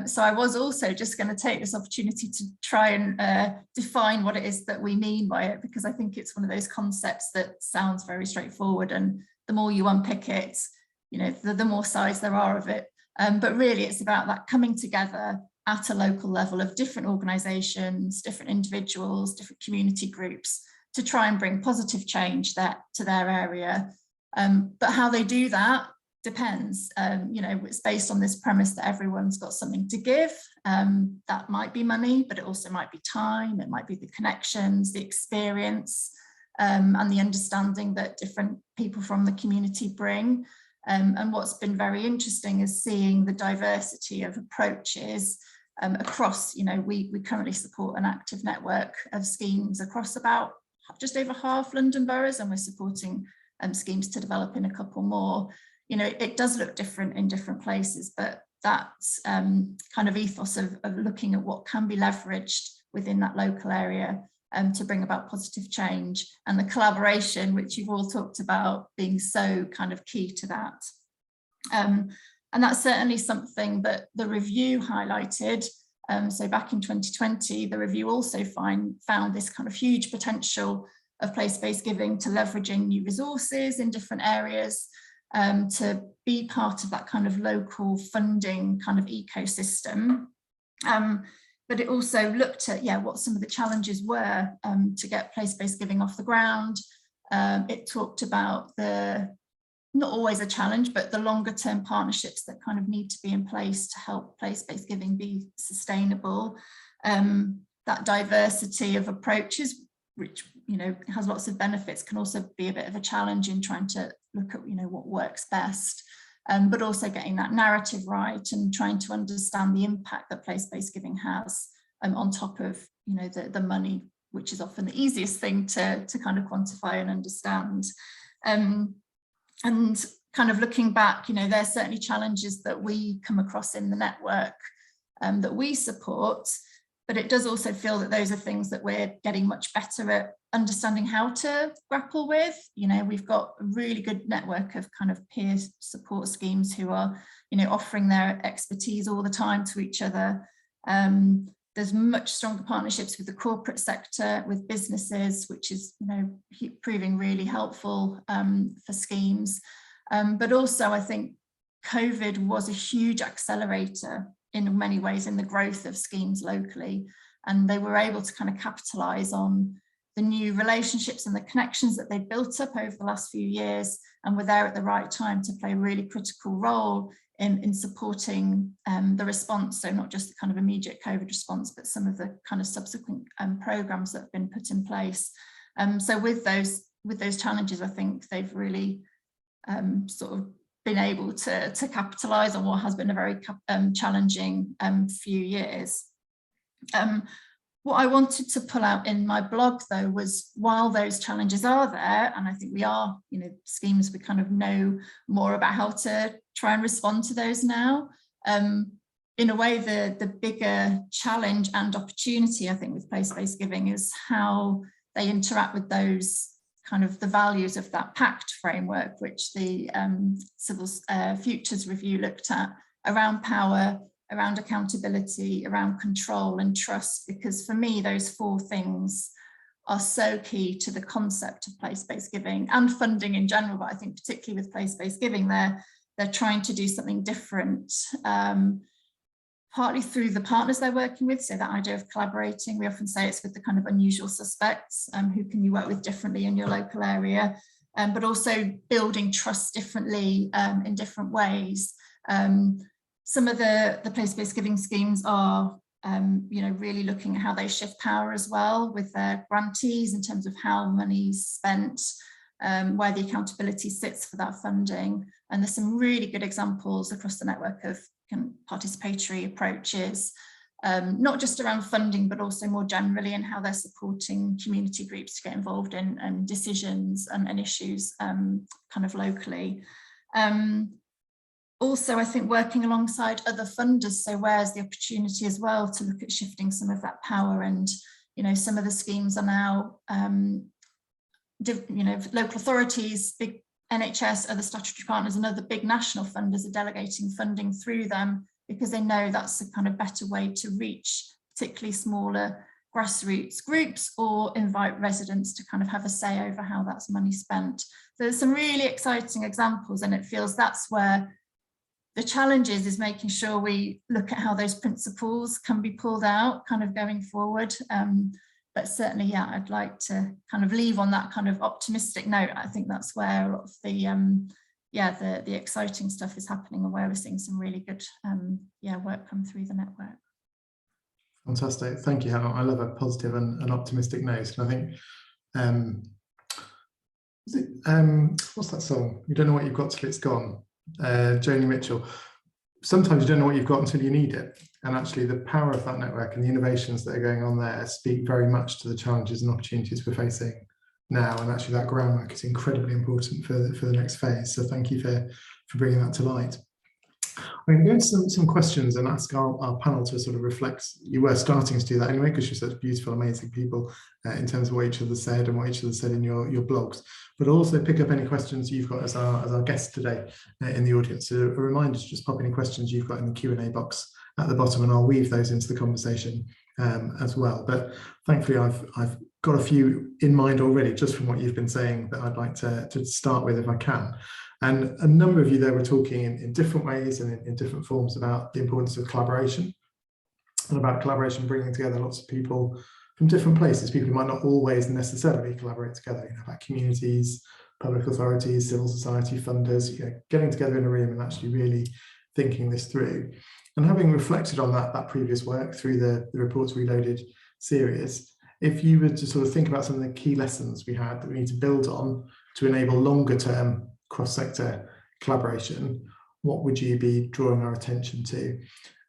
[SPEAKER 5] So I was also just going to take this opportunity to try and define what it is that we mean by it, because I think it's one of those concepts that sounds very straightforward, and the more you unpick it, the more sides there are of it. But really it's about that coming together at a local level of different organisations, different individuals, different community groups to try and bring positive change to their area. But how they do that depends. It's based on this premise that everyone's got something to give. That might be money, but it also might be time. It might be the connections, the experience, and the understanding that different people from the community bring. And what's been very interesting is seeing the diversity of approaches across, we currently support an active network of schemes across about just over half London boroughs, and we're supporting schemes to develop in a couple more. It does look different in different places, but that kind of ethos of looking at what can be leveraged within that local area to bring about positive change, and the collaboration, which you've all talked about, being so kind of key to that. And that's certainly something that the review highlighted. So back in 2020, the review also found this kind of huge potential of place-based giving to leveraging new resources in different areas, to be part of that kind of local funding kind of ecosystem. But it also looked at what some of the challenges were to get place-based giving off the ground. It talked about not always a challenge, but the longer term partnerships that kind of need to be in place to help place-based giving be sustainable. That diversity of approaches, which you know, has lots of benefits, can also be a bit of a challenge in trying to look at, you know, what works best. But also getting that narrative right and trying to understand the impact that place-based giving has on top of, you know, the money, which is often the easiest thing to kind of quantify and understand. And kind of looking back, you know, there's certainly challenges that we come across in the network that we support, but it does also feel that those are things that we're getting much better at understanding how to grapple with. You know, we've got a really good network of kind of peer support schemes who are, you know, offering their expertise all the time to each other. There's much stronger partnerships with the corporate sector, with businesses, which is, you know, proving really helpful for schemes. But also I think COVID was a huge accelerator in many ways in the growth of schemes locally, and they were able to kind of capitalise on the new relationships and the connections that they built up over the last few years, and were there at the right time to play a really critical role in supporting the response. So not just the kind of immediate COVID response, but some of the kind of subsequent programmes that have been put in place. So with those challenges, I think they've really sort of been able to capitalise on what has been a very challenging few years. What I wanted to pull out in my blog, though, was while those challenges are there, and I think we are, you know, schemes, we kind of know more about how to try and respond to those now. In a way, the bigger challenge and opportunity, I think, with place-based giving is how they interact with those kind of the values of that pact framework, which the Civil Futures Review looked at, around power, around accountability, around control and trust, because for me, those four things are so key to the concept of place-based giving and funding in general. But I think particularly with place-based giving, they're trying to do something different, partly through the partners they're working with. So that idea of collaborating, we often say it's with the kind of unusual suspects, who can you work with differently in your local area, but also building trust differently in different ways. Some of the place-based giving schemes are, you know, really looking at how they shift power as well with their grantees in terms of how money's spent, where the accountability sits for that funding. And there's some really good examples across the network of participatory approaches, not just around funding, but also more generally in how they're supporting community groups to get involved in decisions and issues kind of locally. Also, I think working alongside other funders, so where's the opportunity as well to look at shifting some of that power. And, you know, some of the schemes are now, you know, local authorities, big NHS, other statutory partners and other big national funders are delegating funding through them because they know that's a kind of better way to reach particularly smaller grassroots groups or invite residents to kind of have a say over how that's money spent. So there's some really exciting examples, and it feels that's where the challenge is making sure we look at how those principles can be pulled out kind of going forward. But certainly, yeah, I'd like to kind of leave on that kind of optimistic note. I think that's where a lot of the exciting stuff is happening, and where we're seeing some really good work come through the network.
[SPEAKER 1] Fantastic, thank you, Hannah. I love a positive and optimistic note. And I think what's that song? You don't know what you've got till it's gone. Joni Mitchell. Sometimes you don't know what you've got until you need it, and actually the power of that network and the innovations that are going on there speak very much to the challenges and opportunities we're facing now, and actually that groundwork is incredibly important for the next phase. So thank you for bringing that to light. I'm going to go into some questions and ask our panel to sort of reflect. You were starting to do that anyway, because you're such beautiful, amazing people in terms of what each other said and what each other said in your blogs, but also pick up any questions you've got as our guest today in the audience. So a reminder to just pop any questions you've got in the Q&A box at the bottom, and I'll weave those into the conversation as well. But thankfully I've got a few in mind already just from what you've been saying that I'd like to start with if I can. And a number of you there were talking in different ways and in different forms about the importance of collaboration, and about collaboration bringing together lots of people from different places, people who might not always necessarily collaborate together, you know, about communities, public authorities, civil society, funders, you know, getting together in a room and actually really thinking this through. And having reflected on that previous work through the Reports Reloaded series, If you were to sort of think about some of the key lessons we had that we need to build on to enable longer term cross-sector collaboration, what would you be drawing our attention to?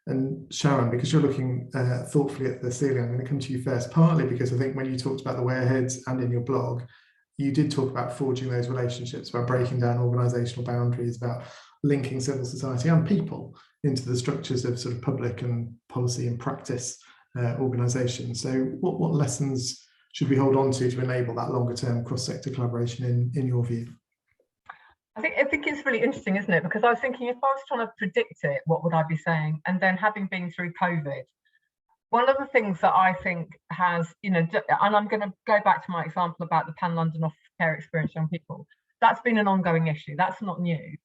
[SPEAKER 1] And Sharon, because you're looking thoughtfully at the ceiling, I'm going to come to you first, partly because I think when you talked about the way ahead and in your blog, you did talk about forging those relationships, about breaking down organisational boundaries, about linking civil society and people into the structures of sort of public and policy and practice organisations. So what lessons should we hold on to enable that longer term cross-sector collaboration in your view?
[SPEAKER 3] I think it's really interesting, isn't it? Because I was thinking, if I was trying to predict it, what would I be saying? And then having been through COVID, one of the things that I think has, and I'm going to go back to my example about the Pan-London Office of Care Experience Young People. That's been an ongoing issue. That's not new.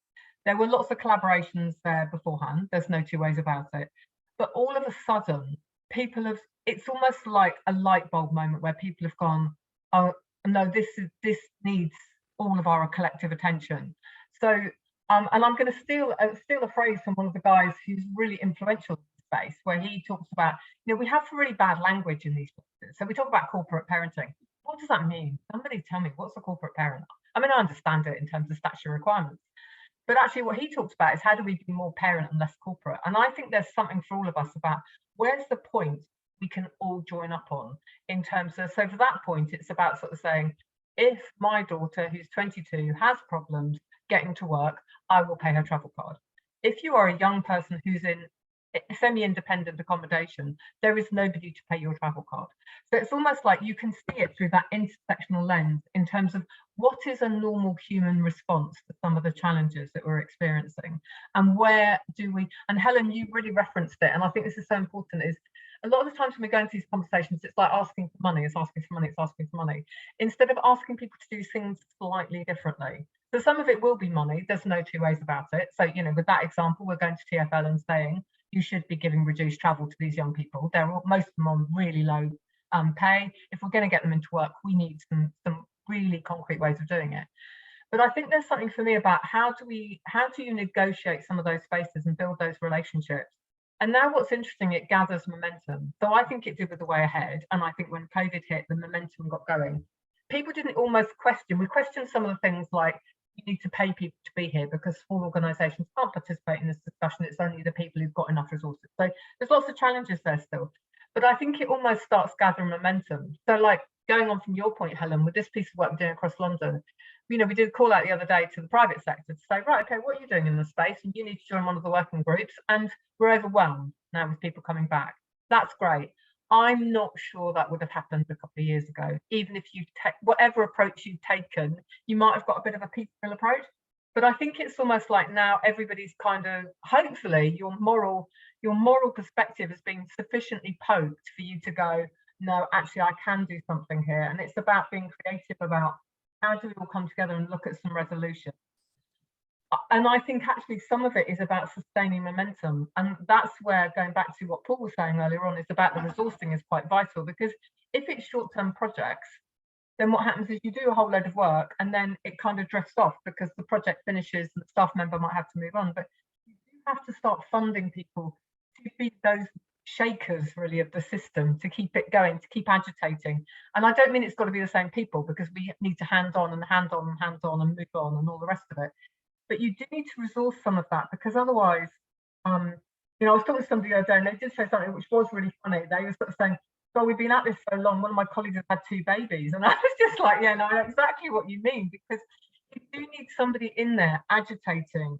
[SPEAKER 3] There were lots of collaborations there beforehand. There's no two ways about it. But all of a sudden, it's almost like a light bulb moment where people have gone, oh, no, this needs all of our collective attention. So, and I'm going to steal a phrase from one of the guys who's really influential in the space, where he talks about, we have really bad language in these places. So we talk about corporate parenting. What does that mean? Somebody tell me, what's a corporate parent? I mean, I understand it in terms of statutory requirements, but actually what he talks about is how do we be more parent and less corporate? And I think there's something for all of us about where's the point we can all join up on in terms of, so for that point, it's about sort of saying, if my daughter, who's 22, has problems getting to work, I will pay her travel card. If you are a young person who's in semi-independent accommodation, there is nobody to pay your travel card. So it's almost like you can see it through that intersectional lens in terms of what is a normal human response to some of the challenges that we're experiencing, and where do we, and Helen, you really referenced it, and I think this is so important, is a lot of the times when we go into these conversations, it's like asking for money, it's asking for money, it's asking for money, instead of asking people to do things slightly differently. So some of it will be money, there's no two ways about it. So, with that example, we're going to TfL and saying, you should be giving reduced travel to these young people. Most of them on really low pay. If we're going to get them into work, we need some really concrete ways of doing it. But I think there's something for me about how do you negotiate some of those spaces and build those relationships? And now what's interesting, it gathers momentum. So I think it did with the way ahead. And I think when COVID hit, the momentum got going. People didn't almost question. We questioned some of the things like, you need to pay people to be here because small organisations can't participate in this discussion. It's only the people who've got enough resources. So there's lots of challenges there still. But I think it almost starts gathering momentum. So like going on from your point, Helen, with this piece of work we're doing across London, we did a call out the other day to the private sector to say, right, okay, what are you doing in the space? And you need to join one of the working groups. And we're overwhelmed now with people coming back. That's great. I'm not sure that would have happened a couple of years ago. Even if you take whatever approach you've taken, you might have got a bit of a piecemeal approach. But I think it's almost like now everybody's kind of, hopefully your moral perspective has been sufficiently poked for you to go, no, actually I can do something here. And it's about being creative about how do we all come together and look at some resolution. And I think actually some of it is about sustaining momentum. And that's where, going back to what Paul was saying earlier on, is about the resourcing is quite vital, because if it's short-term projects, then what happens is you do a whole load of work and then it kind of drifts off because the project finishes and the staff member might have to move on. But you do have to start funding people to be those shakers really of the system, to keep it going, to keep agitating. And I don't mean it's got to be the same people, because we need to hand on and hand on and hand on and move on and all the rest of it. But you do need to resource some of that, because otherwise, I was talking to somebody the other day and they did say something which was really funny. They were sort of saying, well, we've been at this so long, one of my colleagues has had 2 babies. And I was just like, yeah, no, I know exactly what you mean, because you do need somebody in there agitating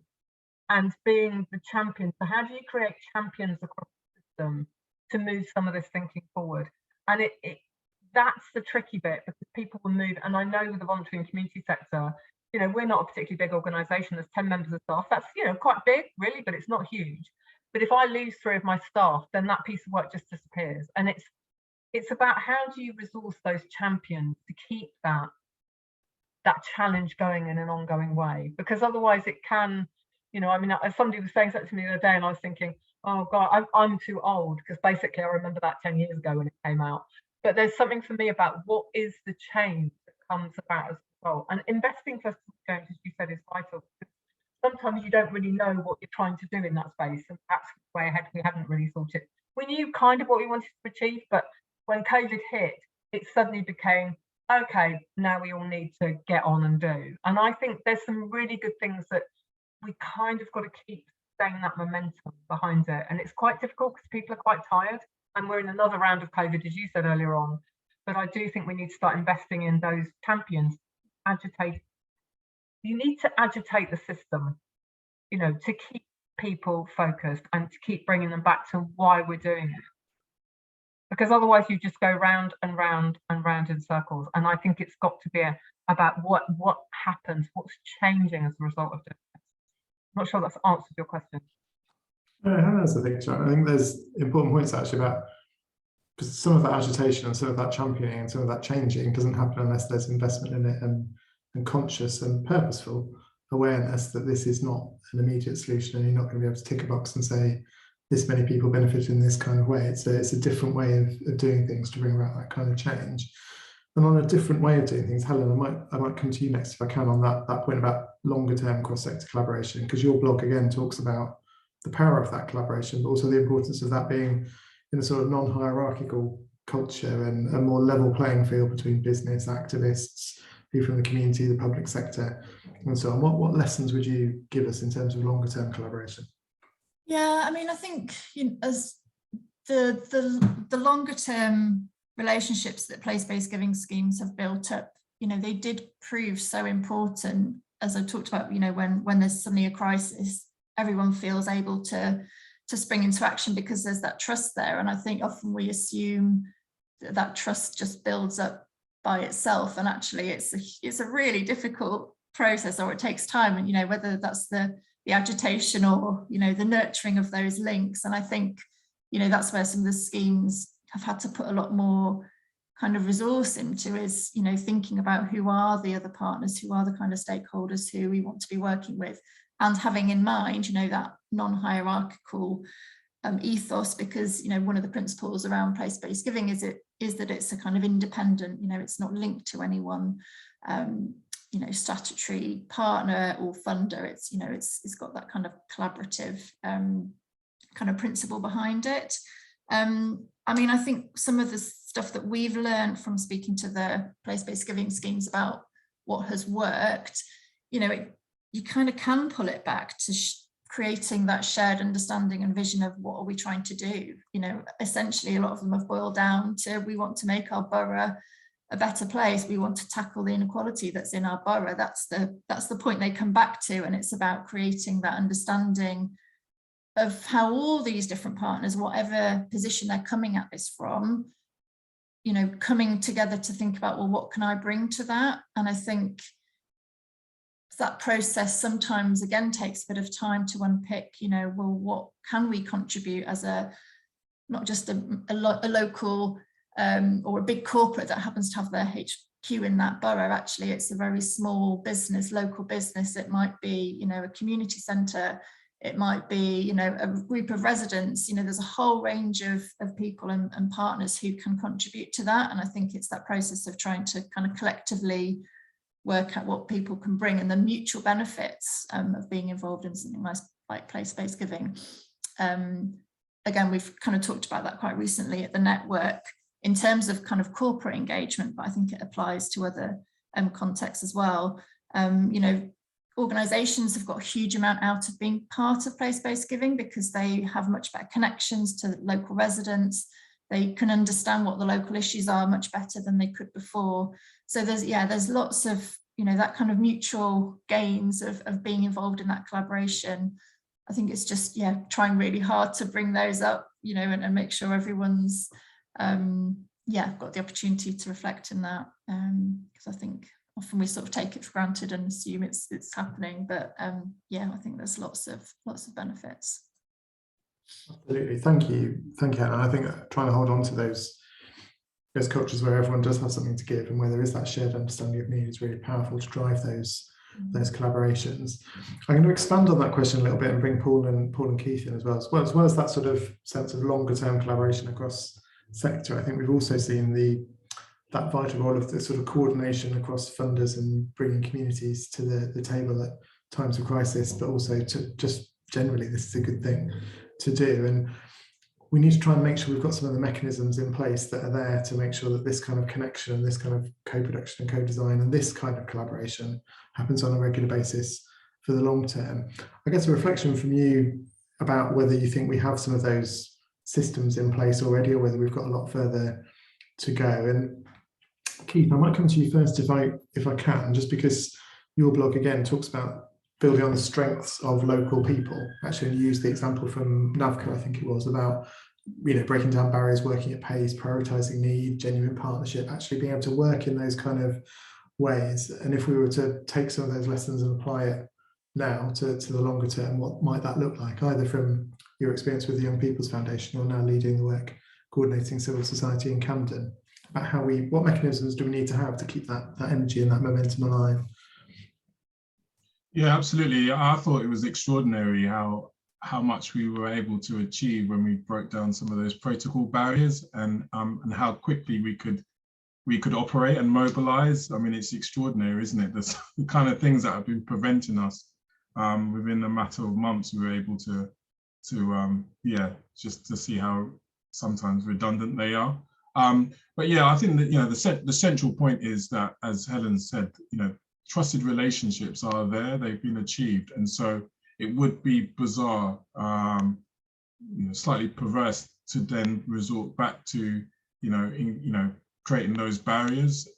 [SPEAKER 3] and being the champion. So how do you create champions across the system to move some of this thinking forward? And that's the tricky bit, because people will move. And I know with the voluntary and community sector, we're not a particularly big organisation. There's 10 members of staff. That's, quite big, really, but it's not huge. But if I lose 3 of my staff, then that piece of work just disappears. And it's about how do you resource those champions to keep that challenge going in an ongoing way, because otherwise it can, somebody was saying something to me the other day and I was thinking, oh God, I'm too old, because basically I remember that 10 years ago when it came out. But there's something for me about what is the change that comes about as well. And investing, first of all, James, as you said, is vital. Sometimes you don't really know what you're trying to do in that space, and perhaps way ahead we hadn't really thought it. We knew kind of what we wanted to achieve, but when COVID hit, it suddenly became, okay, now we all need to get on and do. And I think there's some really good things that we kind of got to keep staying that momentum behind it. And it's quite difficult because people are quite tired, and we're in another round of COVID, as you said earlier on. But I do think we need to start investing in those champions. Agitate. You need to agitate the system, you know, to keep people focused and to keep bringing them back to why we're doing it. Because otherwise you just go round and round and round in circles. And I think it's got to be about what happens, what's changing as a result of this. I'm not sure that's answered your question.
[SPEAKER 1] No, it has, I think, John. I think there's important points actually about, because some of that agitation and some of that championing and some of that changing doesn't happen unless there's investment in it and conscious and purposeful awareness that this is not an immediate solution, and you're not going to be able to tick a box and say this many people benefit in this kind of way. It's a different way of doing things to bring about that kind of change. And on a different way of doing things, Helen, I might come to you next if I can on that point about longer term cross-sector collaboration, because your blog again talks about the power of that collaboration, but also the importance of that being in a sort of non-hierarchical culture and a more level playing field between business, activists, people in the community, the public sector, and so on. What lessons would you give us in terms of longer term collaboration?
[SPEAKER 5] Yeah, I mean, I think, you know, as the longer term relationships that place-based giving schemes have built up, you know, they did prove so important, as I talked about, you know, when there's suddenly a crisis, everyone feels able to spring into action because there's that trust there. And I think often we assume that trust just builds up by itself, and actually it's a really difficult process, or it takes time, and you know, whether that's the agitation or, you know, the nurturing of those links. And I think, you know, that's where some of the schemes have had to put a lot more kind of resource into, is, you know, thinking about who are the other partners, who are the kind of stakeholders who we want to be working with, and having in mind, you know, that non-hierarchical ethos, because, you know, one of the principles around place-based giving is that it's a kind of independent, you know, it's not linked to any one you know, statutory partner or funder. It's, you know, it's got that kind of collaborative kind of principle behind it. I mean, I think some of the stuff that we've learned from speaking to the place-based giving schemes about what has worked, you know, you kind of can pull it back to creating that shared understanding and vision of what are we trying to do. You know, essentially a lot of them have boiled down to, we want to make our borough a better place, we want to tackle the inequality that's in our borough. That's the point they come back to, and it's about creating that understanding of how all these different partners, whatever position they're coming at this from, you know, coming together to think about, well, what can I bring to that? And I think that process sometimes again takes a bit of time to unpick, you know, well, what can we contribute as not just a local or a big corporate that happens to have their HQ in that borough. Actually, it's a very small business, local business. It might be, you know, a community centre. It might be, you know, a group of residents. You know, there's a whole range of people and partners who can contribute to that. And I think it's that process of trying to kind of collectively work out what people can bring and the mutual benefits of being involved in something like place-based giving. Again, we've kind of talked about that quite recently at the network in terms of kind of corporate engagement, but I think it applies to other contexts as well. You know, organisations have got a huge amount out of being part of place-based giving because they have much better connections to local residents. They can understand what the local issues are much better than they could before. So there's lots of, you know, that kind of mutual gains of being involved in that collaboration. I think it's just, trying really hard to bring those up, you know, and make sure everyone's got the opportunity to reflect in that, because I think often we sort of take it for granted and assume it's happening, but I think there's lots of benefits.
[SPEAKER 1] Absolutely, thank you, Helen. I think trying to hold on to those cultures where everyone does have something to give and where there is that shared understanding of need is really powerful to drive those collaborations. I'm going to expand on that question a little bit and bring Paul and Keith in as well as that sort of sense of longer term collaboration across sector. I think we've also seen that vital role of the sort of coordination across funders and bringing communities to the table at times of crisis, but also to just generally, this is a good thing to do. And we need to try and make sure we've got some of the mechanisms in place that are there to make sure that this kind of connection, this kind of co-production and co-design and this kind of collaboration happens on a regular basis for the long term. I guess a reflection from you about whether you think we have some of those systems in place already or whether we've got a lot further to go. And Keith, I might come to you first if I can, just because your blog again talks about building on the strengths of local people. Actually, you used the example from NAVCO, I think it was, about breaking down barriers, working at pace, prioritizing need, genuine partnership, actually being able to work in those kind of ways. And if we were to take some of those lessons and apply it now to the longer term, what might that look like? Either from your experience with the Young People's Foundation, you're now leading the work coordinating civil society in Camden, about what mechanisms do we need to have to keep that energy and that momentum alive?
[SPEAKER 2] Yeah, absolutely. I thought it was extraordinary how much we were able to achieve when we broke down some of those protocol barriers, and how quickly we could operate and mobilize. I mean, it's extraordinary, isn't it? The kind of things that have been preventing us within a matter of months, we were able to just to see how sometimes redundant they are. But yeah, I think that the central point is that, as Helen said, trusted relationships are there, they've been achieved. And so it would be bizarre, slightly perverse to then resort back to, creating those barriers,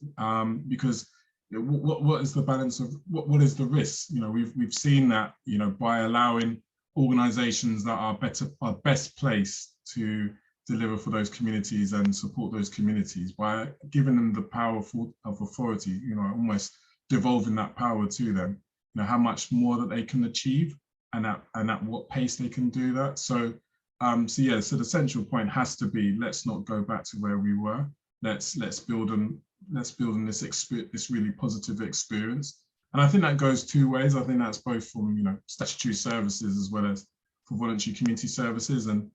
[SPEAKER 2] because what is the balance of, what is the risk? We've seen that, by allowing organizations that are best placed to deliver for those communities and support those communities, by giving them the power of authority, almost devolving that power to them, how much more that they can achieve and at what pace they can do that. So the central point has to be, let's not go back to where we were. Let's build on this really positive experience. And I think that goes two ways. I think that's both from statutory services as well as for voluntary community services. And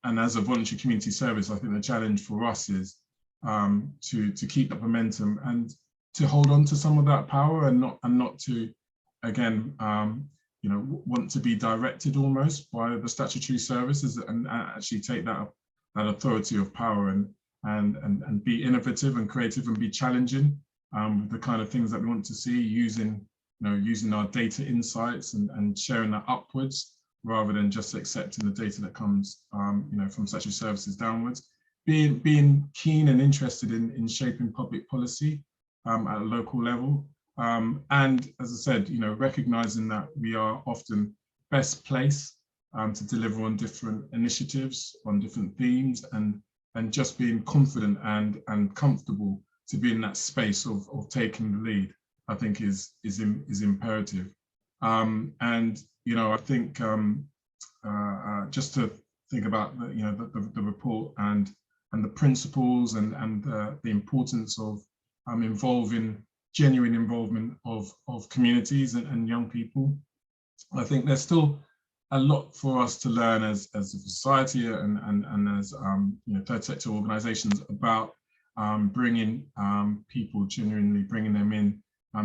[SPEAKER 2] as a voluntary community service, I think the challenge for us is to keep that momentum and to hold on to some of that power and not to, again, want to be directed almost by the statutory services, and actually take that authority of power and be innovative and creative and be challenging with the kind of things that we want to see, using our data insights and sharing that upwards rather than just accepting the data that comes from statutory services downwards. Being keen and interested in shaping public policy at a local level. And as I said, recognizing that we are often best placed to deliver on different initiatives, on different themes, and just being confident and comfortable to be in that space of taking the lead, I think is imperative. And I think just to think about the report and the principles and the importance of genuine involvement of communities and young people. I think there's still a lot for us to learn as a society and as third sector organizations about bringing people, genuinely bringing them in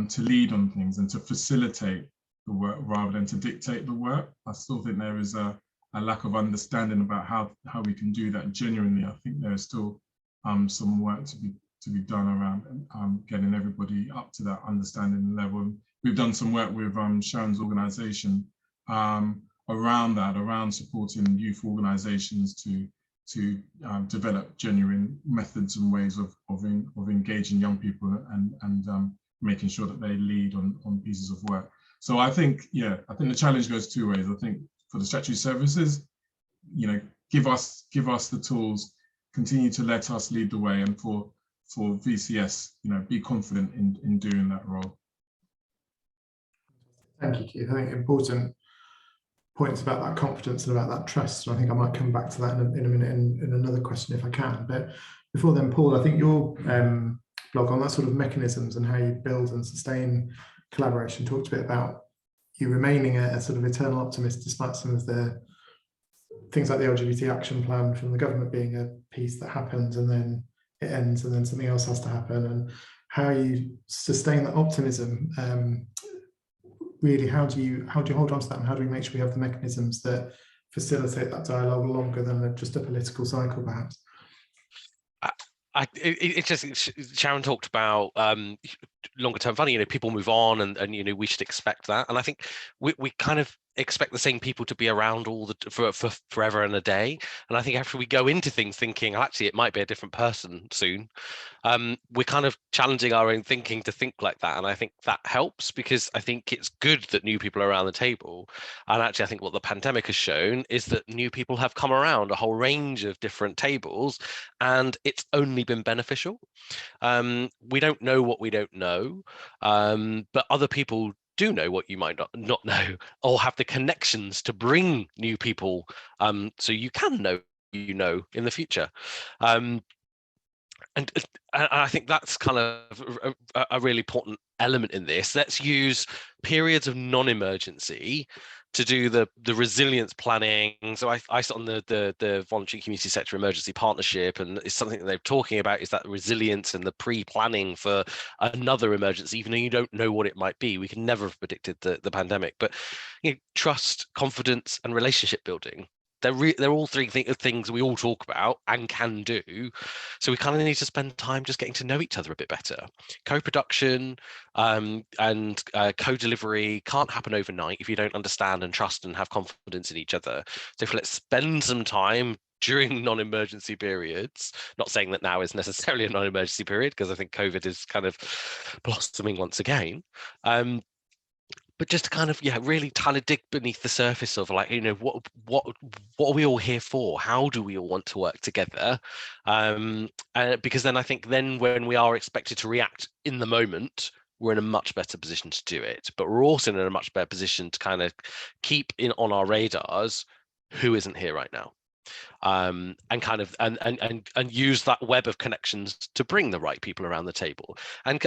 [SPEAKER 2] to lead on things and to facilitate the work rather than to dictate the work. I still think there is a lack of understanding about how we can do that genuinely. I think there is still some work to be done around getting everybody up to that understanding level. We've done some work with Sharon's organisation around supporting youth organisations to develop genuine methods and ways of engaging young people and making sure that they lead on pieces of work. So I think the challenge goes two ways. I think for the statutory services, give us the tools, continue to let us lead the way, and for VCS, be confident in doing that role.
[SPEAKER 1] Thank you, Keith. I think important points about that confidence and about that trust. And I think I might come back to that in a minute in another question if I can. But before then, Paul, I think your blog on that sort of mechanisms and how you build and sustain collaboration talked a bit about you remaining a sort of eternal optimist despite some of the things like the LGBT action plan from the government being a piece that happens and then it ends and then something else has to happen, and how you sustain that optimism. Really, how do you hold on to that, and how do we make sure we have the mechanisms that facilitate that dialogue longer than just a political cycle, perhaps?
[SPEAKER 4] Sharon talked about longer term funding. People move on, and we should expect that. And I think we kind of expect the same people to be around for forever and a day. And I think after we go into things thinking, actually, it might be a different person soon, we're kind of challenging our own thinking to think like that. And I think that helps, because I think it's good that new people are around the table. And actually, I think what the pandemic has shown is that new people have come around a whole range of different tables, and it's only been beneficial. We don't know what we don't know, but other people do know what you might not know, or have the connections to bring new people, so you can know in the future. And I think that's kind of a really important element in this. Let's use periods of non-emergency to do the resilience planning. So I sit on the voluntary community sector emergency partnership, and it's something that they're talking about, is that resilience and the pre-planning for another emergency, even though you don't know what it might be. We can never have predicted the pandemic, but trust, confidence, and relationship building. They're all three things we all talk about and can do. So we kind of need to spend time just getting to know each other a bit better. Co-production and co-delivery can't happen overnight if you don't understand and trust and have confidence in each other. So let's spend some time during non-emergency periods, not saying that now is necessarily a non-emergency period, because I think COVID is kind of blossoming once again. But just to kind of really kind of dig beneath the surface of what are we all here for? How do we all want to work together? Because then I think when we are expected to react in the moment, we're in a much better position to do it. But we're also in a much better position to kind of keep on our radars who isn't here right now. And kind of and use that web of connections to bring the right people around the table. And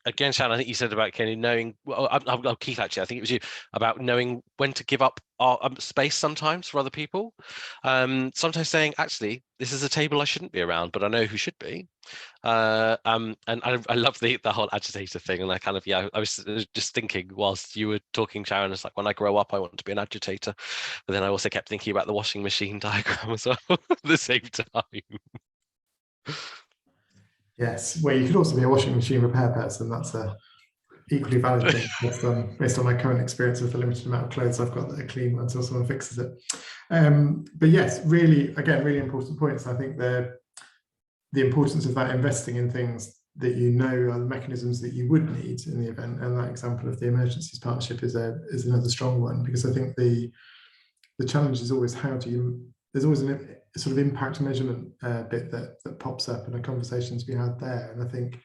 [SPEAKER 4] again, Shannon, I think you said about Kenny knowing. Well, Keith, actually, I think it was you, about knowing when to give up our space sometimes for other people. Sometimes saying, actually, this is a table I shouldn't be around, but I know who should be. And I love the whole agitator thing, and I kind of I was just thinking whilst you were talking, Sharon, it's like, when I grow up I want to be an agitator, but then I also kept thinking about the washing machine diagram as well at the same time.
[SPEAKER 1] Yes, well, you could also be a washing machine repair person. That's a equally valid thing based on my current experience with the limited amount of clothes I've got that are clean until someone fixes it. But yes, really important points. I think the importance of that, investing in things that are the mechanisms that you would need in the event, and that example of the emergencies partnership is another strong one, because I think the challenge is always there's always a sort of impact measurement bit that pops up, and a conversation to be had there. And I think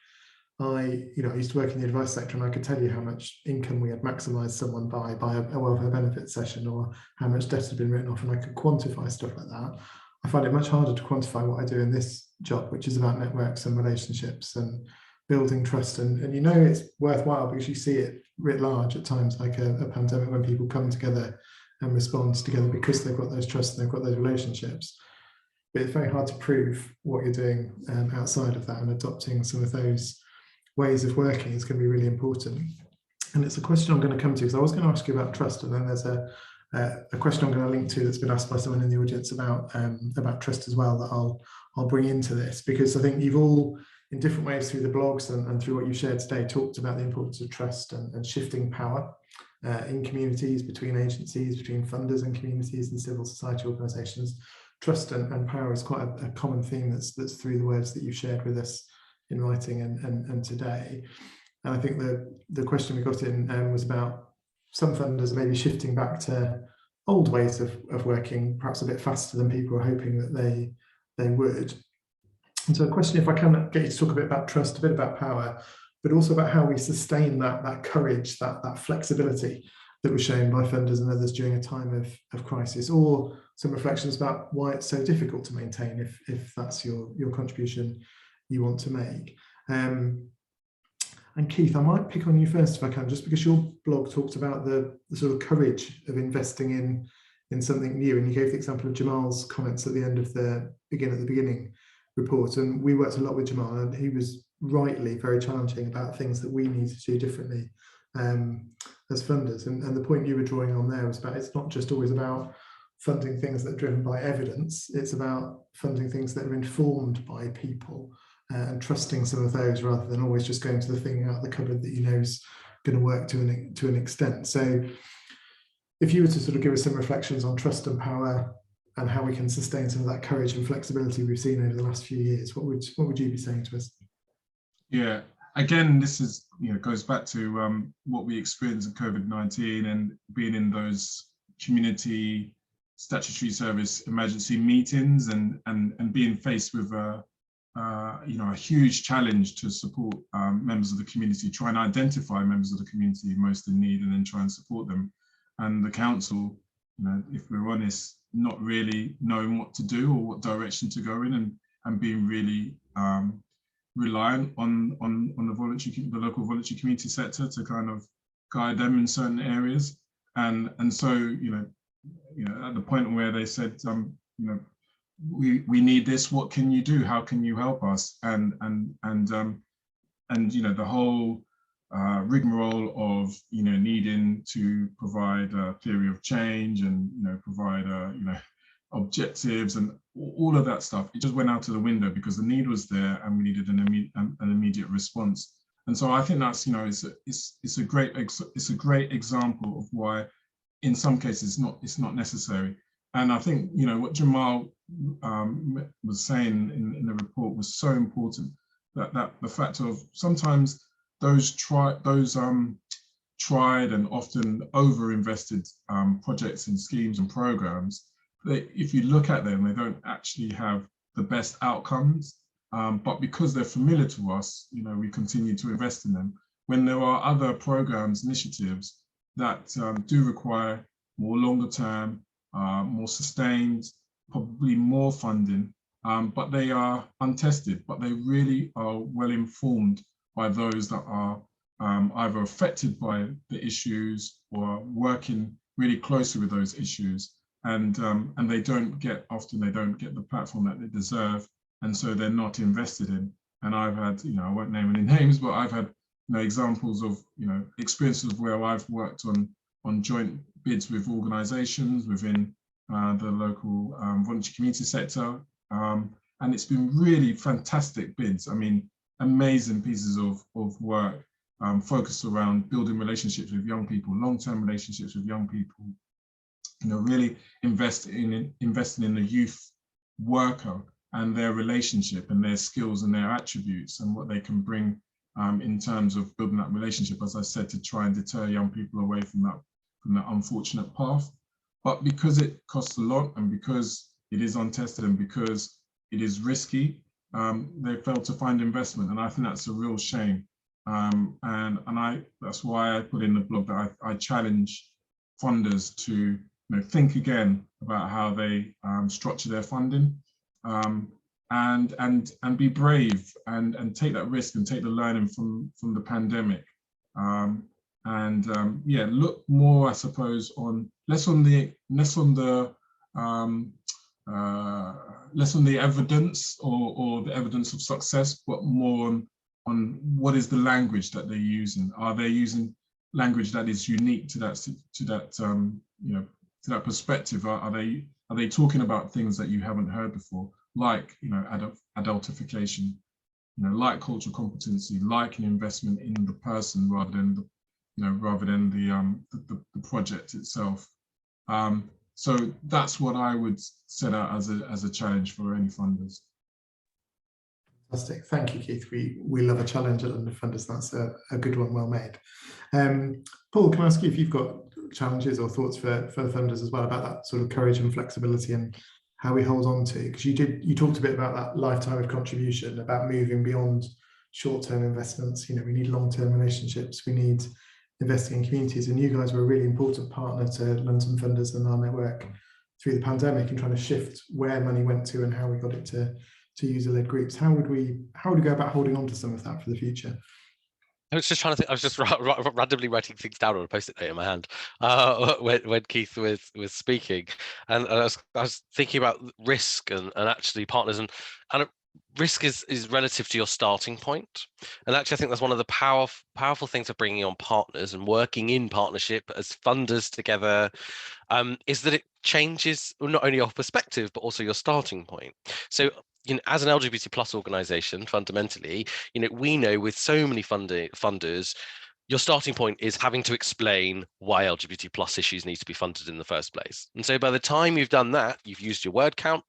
[SPEAKER 1] I used to work in the advice sector, and I could tell you how much income we had maximised someone by a welfare benefits session, or how much debt had been written off, and I could quantify stuff like that. I find it much harder to quantify what I do in this job, which is about networks and relationships and building trust. And it's worthwhile because you see it writ large at times, like a pandemic, when people come together and respond together because they've got those trusts and they've got those relationships. But it's very hard to prove what you're doing outside of that, and adopting some of those ways of working is going to be really important. And it's a question I'm going to come to, because I was going to ask you about trust, and then there's a question I'm going to link to that's been asked by someone in the audience about trust as well, that I'll bring into this, because I think you've all, in different ways through the blogs and through what you shared today, talked about the importance of trust and shifting power in communities, between agencies, between funders and communities and civil society organisations. Trust and power is quite a common theme that's through the words that you've shared with us in writing and today. And I think the question we got in was about some funders maybe shifting back to old ways of working, perhaps a bit faster than people were hoping that they would. And so a question, if I can get you to talk a bit about trust, a bit about power, but also about how we sustain that courage, that flexibility that was shown by funders and others during a time of crisis, or some reflections about why it's so difficult to maintain if that's your contribution you want to make. And Keith, I might pick on you first if I can, just because your blog talked about the sort of courage of investing in something new, and you gave the example of Jamal's comments at the end of the beginning report. And we worked a lot with Jamal, and he was rightly very challenging about things that we need to do differently funders. And the point you were drawing on there was about, it's not just always about funding things that are driven by evidence, it's about funding things that are informed by people, and trusting some of those rather than always just going to the thing out of the cupboard that you know is going to work to an extent. So if you were to sort of give us some reflections on trust and power and how we can sustain some of that courage and flexibility we've seen over the last few years, what would you be saying to us?
[SPEAKER 2] Yeah, again, this is, goes back to what we experienced in COVID-19 and being in those community statutory service emergency meetings and being faced with a huge challenge to support members of the community, try and identify members of the community most in need and then try and support them. And the council, if we're honest, not really knowing what to do or what direction to go in, and being really reliant on the local voluntary community sector to kind of guide them in certain areas. And so at the point where they said we need this, what can you do, how can you help us, and the whole rigmarole of needing to provide a theory of change and provide objectives and all of that stuff, it just went out of the window because the need was there and we needed an immediate response. And so I think that's it's a great example of why in some cases it's not necessary. And I think what Jamal was saying in the report was so important, that the fact of sometimes those tried and often over-invested projects and schemes and programs, if you look at them, they don't actually have the best outcomes, but because they're familiar to us, we continue to invest in them. When there are other programs, initiatives that do require more longer term, more sustained, probably more funding, but they are untested, but they really are well informed by those that are either affected by the issues or working really closely with those issues. And they don't get the platform that they deserve, and so they're not invested in. And I've had, I won't name any names, but I've had examples of experiences where I've worked on joint bids with organisations within the local voluntary community sector, and it's been really fantastic bids. I mean, amazing pieces of work focused around building relationships with young people, long-term relationships with young people. Really investing in the youth worker and their relationship and their skills and their attributes and what they can bring in terms of building that relationship, as I said, to try and deter young people away from that unfortunate path. But because it costs a lot and because it is untested and because it is risky, they failed to find investment, and I think that's a real shame. That's why I put in the blog that I challenge funders to think again about how they structure their funding, and be brave and take that risk and take the learning from the pandemic, look more, I suppose, less on the evidence or the evidence of success, but more on what is the language that they're using. Are they using language that is unique to that perspective? Are they talking about things that you haven't heard before, like adultification, like cultural competency, like an investment in the person rather than the project itself. So that's what I would set out as a challenge for any funders.
[SPEAKER 1] Fantastic, thank you, Keith. We love a challenge at London Funders. That's a good one, well made. Paul, can I ask you if you've got challenges or thoughts for funders as well about that sort of courage and flexibility and how we hold on to, because you talked a bit about that lifetime of contribution, about moving beyond short-term investments. We need long-term relationships, we need investing in communities, and you guys were a really important partner to London Funders and our network through the pandemic and trying to shift where money went to and how we got it to user-led groups. How would we go about holding on to some of that for the future?
[SPEAKER 4] I was just trying to think. I was just randomly writing things down on a post-it note in my hand when Keith was speaking, and I was thinking about risk and actually partners, and risk is relative to your starting point. And actually, I think that's one of the powerful things of bringing on partners and working in partnership as funders together, is that it changes not only your perspective, but also your starting point. So, as an LGBT plus organization, fundamentally, we know with so many funders, your starting point is having to explain why LGBT plus issues need to be funded in the first place. And so by the time you've done that, you've used your word count,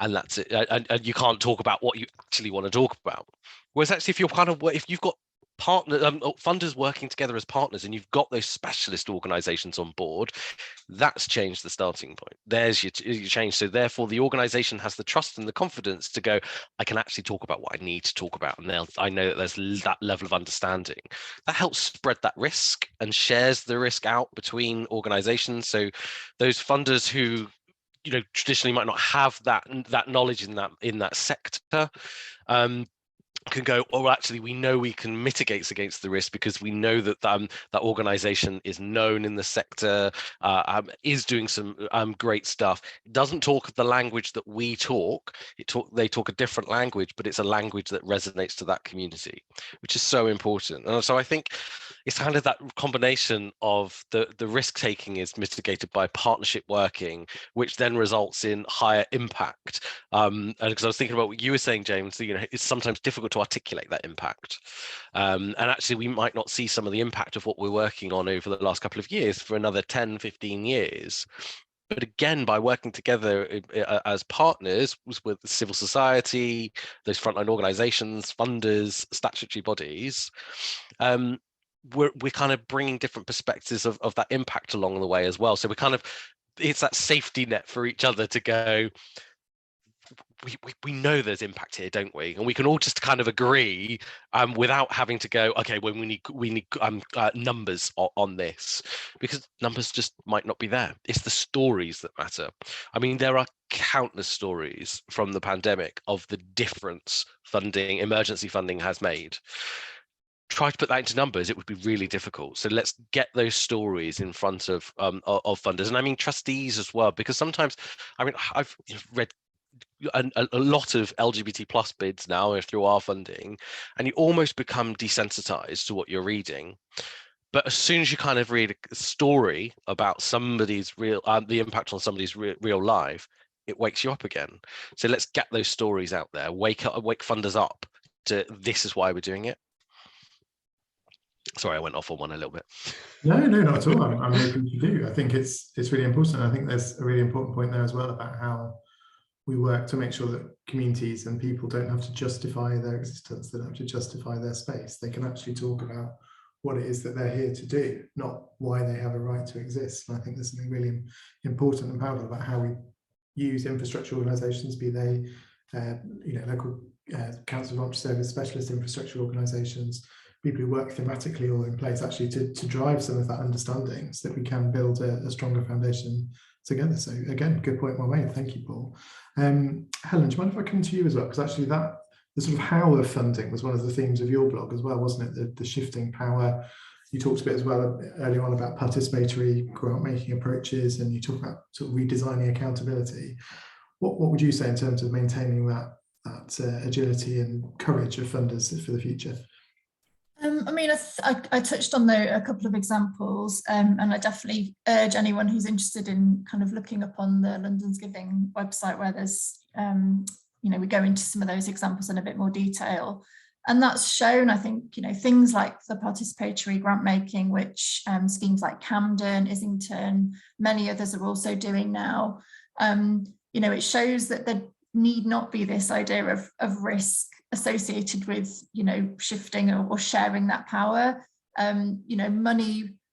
[SPEAKER 4] and that's it. And you can't talk about what you actually want to talk about. Whereas actually, if you've got funders working together as partners, and you've got those specialist organizations on board, that's changed the starting point. There's your change. So therefore, the organization has the trust and the confidence to go, I can actually talk about what I need to talk about, and I know that there's that level of understanding. That helps spread that risk and shares the risk out between organizations. So those funders who traditionally might not have that knowledge in that sector, can go, oh, actually, we know we can mitigate against the risk because we know that that organization is known in the sector, is doing some great stuff. It doesn't talk the language that we talk. They talk a different language, but it's a language that resonates to that community, which is so important. And so I think it's kind of that combination of the risk taking is mitigated by partnership working, which then results in higher impact. And because I was thinking about what you were saying, James, it's sometimes difficult to articulate that impact. And actually, we might not see some of the impact of what we're working on over the last couple of years for another 10, 15 years. But again, by working together as partners with civil society, those frontline organizations, funders, statutory bodies, we're kind of bringing different perspectives of that impact along the way as well. So it's that safety net for each other to go, we know there's impact here, don't we? And we can all just kind of agree without having to go, okay, well, we need numbers on this, because numbers just might not be there. It's the stories that matter. I mean, there are countless stories from the pandemic of the difference emergency funding has made. Try to put that into numbers, it would be really difficult. So let's get those stories in front of funders, and I mean trustees as well, because sometimes, I've read a lot of LGBT plus bids now through our funding, and you almost become desensitized to what you're reading. But as soon as you kind of read a story about somebody's the impact on somebody's real life, it wakes you up again. So let's get those stories out there, wake funders up to this is why we're doing it. Sorry, I went off on one a little bit.
[SPEAKER 1] No, not at all. I'm hoping you do. I think it's really important. I think there's a really important point there as well about how we work to make sure that communities and people don't have to justify their existence. They don't have to justify their space. They can actually talk about what it is that they're here to do, not why they have a right to exist. And I think there's something really important and powerful about how we use infrastructure organisations, be they local council of voluntary service, specialist infrastructure organisations, people who work thematically all in place, actually to drive some of that understanding so that we can build a stronger foundation together. So again, good point well made. Thank you, Paul. Helen, do you mind if I come to you as well? Because actually the sort of how of funding was one of the themes of your blog as well, wasn't it? The shifting power. You talked a bit as well earlier on about participatory grant making approaches, and you talk about sort of redesigning accountability. What would you say in terms of maintaining that agility and courage of funders for the future?
[SPEAKER 5] I mean, I touched on a couple of examples, and I definitely urge anyone who's interested in kind of looking up on the London's Giving website, where there's, we go into some of those examples in a bit more detail. And that's shown, I think, things like the participatory grant making, which schemes like Camden, Islington, many others are also doing now. It shows that there need not be this idea of risk associated with, shifting or sharing that power.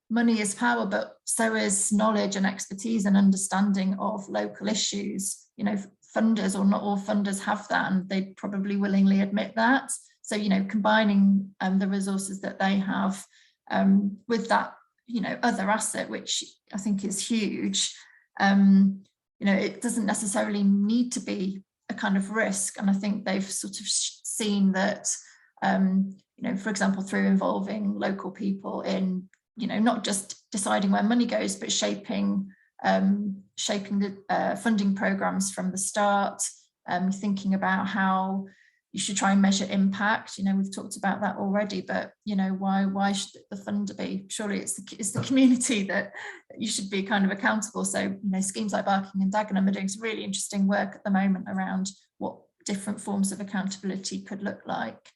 [SPEAKER 5] Money is power, but so is knowledge and expertise and understanding of local issues. Funders, or not all funders, have that, and they'd probably willingly admit that. So, combining the resources that they have with that, other asset, which I think is huge, it doesn't necessarily need to be a kind of risk. And I think they've sort of seen that, for example, through involving local people in, not just deciding where money goes, but shaping the funding programs from the start, thinking about how you should try and measure impact. You know, we've talked about that already, but you know, why should the funder be? Surely it's the community that you should be kind of accountable. So, you know, schemes like Barking and Dagenham are doing some really interesting work at the moment around what different forms of accountability could look like.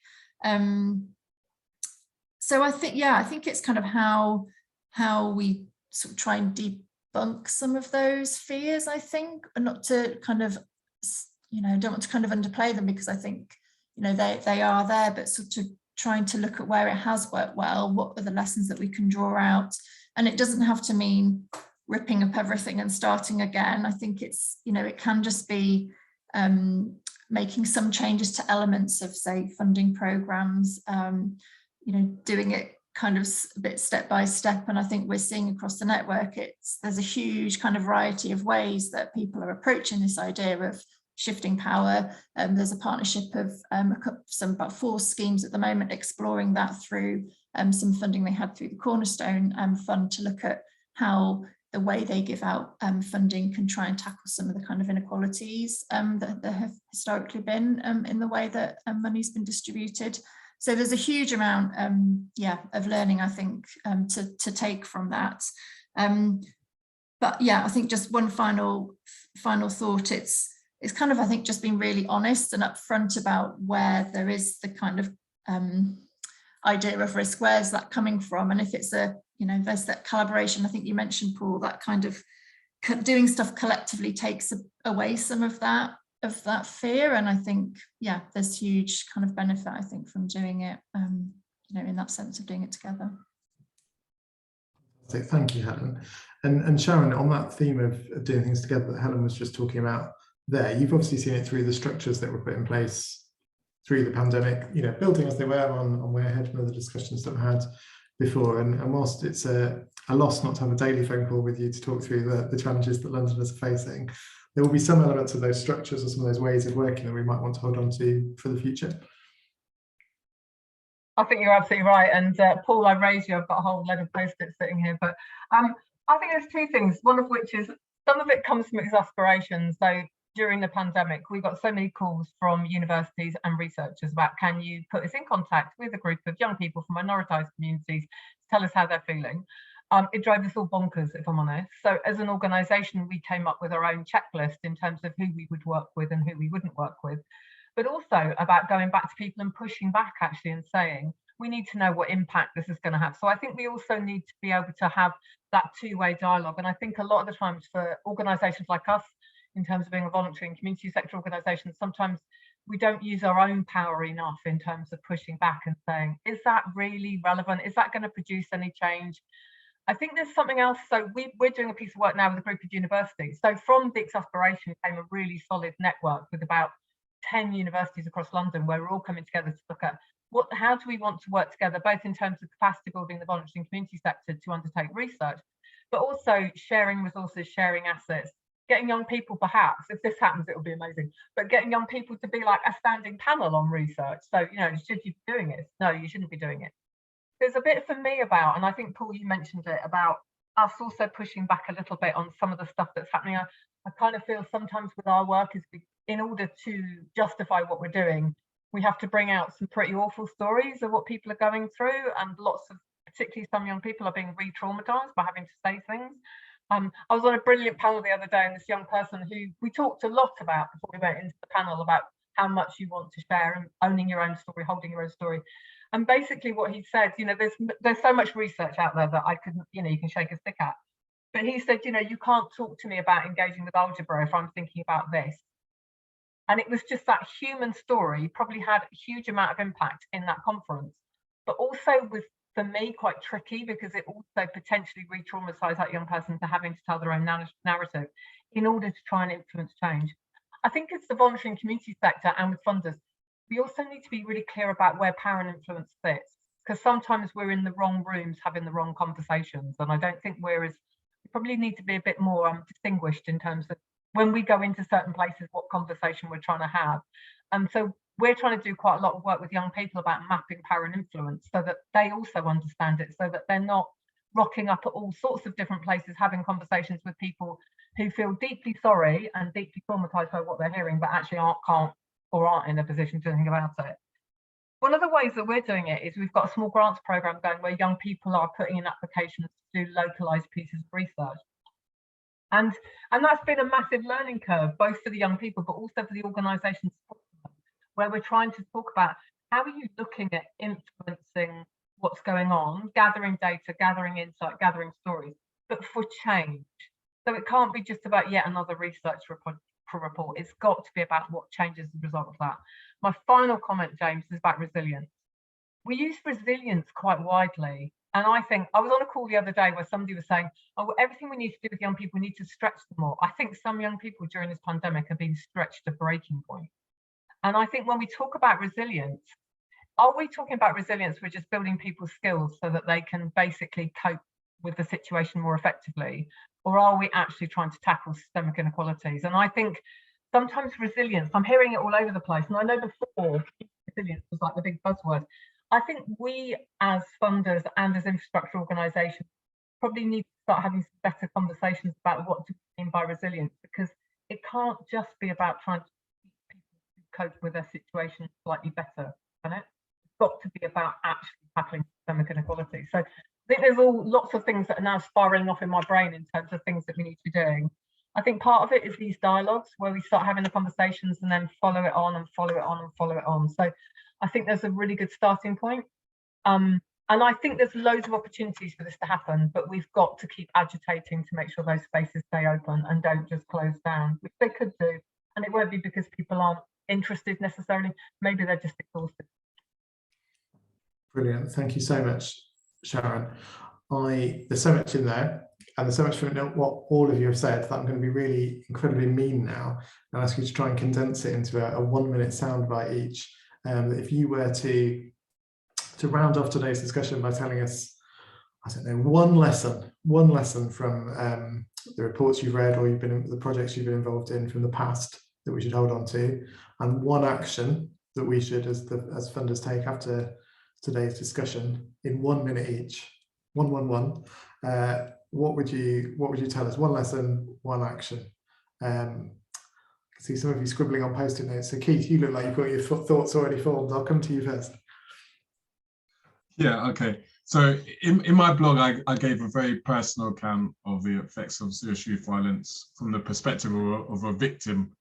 [SPEAKER 5] So I think it's kind of how we sort of try and debunk some of those fears, I think, but not to kind of, you know, don't want to kind of underplay them, because I think, you know, they are there, but sort of trying to look at where it has worked well, what are the lessons that we can draw out. And it doesn't have to mean ripping up everything and starting again. I think it's, you know, it can just be making some changes to elements of, say, funding programs, you know, doing it kind of a bit step by step. And I think we're seeing across the network, there's a huge kind of variety of ways that people are approaching this idea of shifting power. There's a partnership of about 4 schemes at the moment exploring that through some funding they had through the Cornerstone Fund to look at how the way they give out funding can try and tackle some of the kind of inequalities that there have historically been in the way that money's been distributed. So there's a huge amount, of learning, I think, to take from that. But yeah, I think just one final thought. It's kind of, I think, just being really honest and upfront about where there is the kind of idea of risk. Where's that coming from? And if it's there's that collaboration. I think you mentioned, Paul, that kind of doing stuff collectively takes away some of that fear. And I think, yeah, there's huge kind of benefit, I think, from doing it, in that sense of doing it together.
[SPEAKER 1] So thank you, Helen. And Sharon, on that theme of doing things together that Helen was just talking about there, you've obviously seen it through the structures that were put in place through the pandemic, you know, building as they were on Way Ahead and other discussions that we had before. And whilst it's a loss not to have a daily phone call with you to talk through the challenges that Londoners are facing, there will be some elements of those structures or some of those ways of working that we might want to hold on to for the future.
[SPEAKER 3] I think you're absolutely right. And Paul, I raised you. I've got a whole load of post-its sitting here. But I think there's 2 things. One of which is some of it comes from exasperation. So during the pandemic, we got so many calls from universities and researchers about, can you put us in contact with a group of young people from minoritized communities to tell us how they're feeling? It drove us all bonkers, if I'm honest. So as an organisation, we came up with our own checklist in terms of who we would work with and who we wouldn't work with, but also about going back to people and pushing back actually and saying, we need to know what impact this is going to have. So I think we also need to be able to have that 2-way dialogue. And I think a lot of the times for organisations like us, in terms of being a voluntary and community sector organisation, sometimes we don't use our own power enough in terms of pushing back and saying, is that really relevant? Is that going to produce any change? I think there's something else. So we're doing a piece of work now with a group of universities. So from the exasperation came a really solid network with about 10 universities across London, where we're all coming together to look at how do we want to work together, both in terms of capacity building the voluntary and community sector to undertake research, but also sharing resources, sharing assets, getting young people, perhaps, if this happens, it will be amazing, but getting young people to be like a standing panel on research. So, you know, should you be doing it? No, you shouldn't be doing it. There's a bit for me about, and I think, Paul, you mentioned it, about us also pushing back a little bit on some of the stuff that's happening. I kind of feel sometimes with our work is in order to justify what we're doing, we have to bring out some pretty awful stories of what people are going through, and lots of, particularly some young people, are being re-traumatized by having to say things. I was on a brilliant panel the other day, and this young person who we talked a lot about before we went into the panel about how much you want to share and owning your own story, holding your own story. And basically what he said, you know, there's so much research out there that I couldn't, you know, you can shake a stick at. But he said, you know, you can't talk to me about engaging with algebra if I'm thinking about this. And it was just that human story probably had a huge amount of impact in that conference, but also was, for me, quite tricky because it also potentially re-traumatized that young person to having to tell their own narrative in order to try and influence change. I think it's the voluntary and community sector and with funders, we also need to be really clear about where power and influence fits, because sometimes we're in the wrong rooms having the wrong conversations. And I don't think we probably need to be a bit more distinguished in terms of when we go into certain places, what conversation we're trying to have. And so we're trying to do quite a lot of work with young people about mapping power and influence so that they also understand it, so that they're not rocking up at all sorts of different places, having conversations with people who feel deeply sorry and deeply traumatized by what they're hearing, but actually can't or aren't in a position to do anything about it. One of the ways that we're doing it is we've got a small grants program going where young people are putting in applications to do localized pieces of research. And that's been a massive learning curve, both for the young people, but also for the organisations, where we're trying to talk about how are you looking at influencing what's going on, gathering data, gathering insight, gathering stories, but for change. So it can't be just about yet another research report. It's got to be about what changes as a result of that. My final comment, James, is about resilience. We use resilience quite widely. And I think I was on a call the other day where somebody was saying, oh, well, everything we need to do with young people, we need to stretch them more. I think some young people during this pandemic have been stretched to breaking point. And I think when we talk about resilience, are we talking about resilience? We're just building people's skills so that they can basically cope with the situation more effectively? Or are we actually trying to tackle systemic inequalities? And I think sometimes resilience, I'm hearing it all over the place. And I know before resilience was like the big buzzword. I think we as funders and as infrastructure organisations probably need to start having some better conversations about what to mean by resilience, because it can't just be about trying to keep people cope with their situation slightly better, can it? It's got to be about actually tackling systemic inequality. So I think there's lots of things that are now spiraling off in my brain in terms of things that we need to be doing. I think part of it is these dialogues where we start having the conversations and then follow it on and follow it on and follow it on. So I think there's a really good starting point. And I think there's loads of opportunities for this to happen, but we've got to keep agitating to make sure those spaces stay open and don't just close down, which they could do. And it won't be because people aren't interested necessarily. Maybe they're just exhausted.
[SPEAKER 1] Brilliant. Thank you so much, Sharon. There's so much in there, and there's so much from what all of you have said that I'm going to be really incredibly mean now and ask you to try and condense it into a 1-minute soundbite each. If you were to round off today's discussion by telling us, I don't know, one lesson from the reports you've read or the projects you've been involved in from the past that we should hold on to, and one action that we should, as funders, take after today's discussion in 1 minute each, what would you tell us? One lesson, one action. I see some of you scribbling on post-it notes. So Keith, you look like you've got your thoughts already formed. I'll come to you first.
[SPEAKER 2] Yeah, okay. So in my blog, I gave a very personal account of the effects of serious youth violence from the perspective of a victim,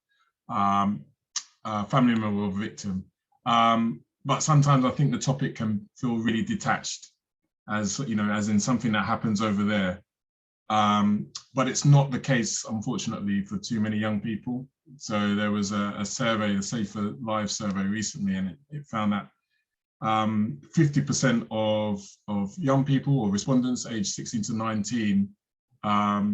[SPEAKER 2] family member of a victim. But sometimes I think the topic can feel really detached, as in something that happens over there. But it's not the case, unfortunately, for too many young people. So there was a survey, the Safer Lives survey recently, and it found that 50% of young people or respondents aged 16 to 19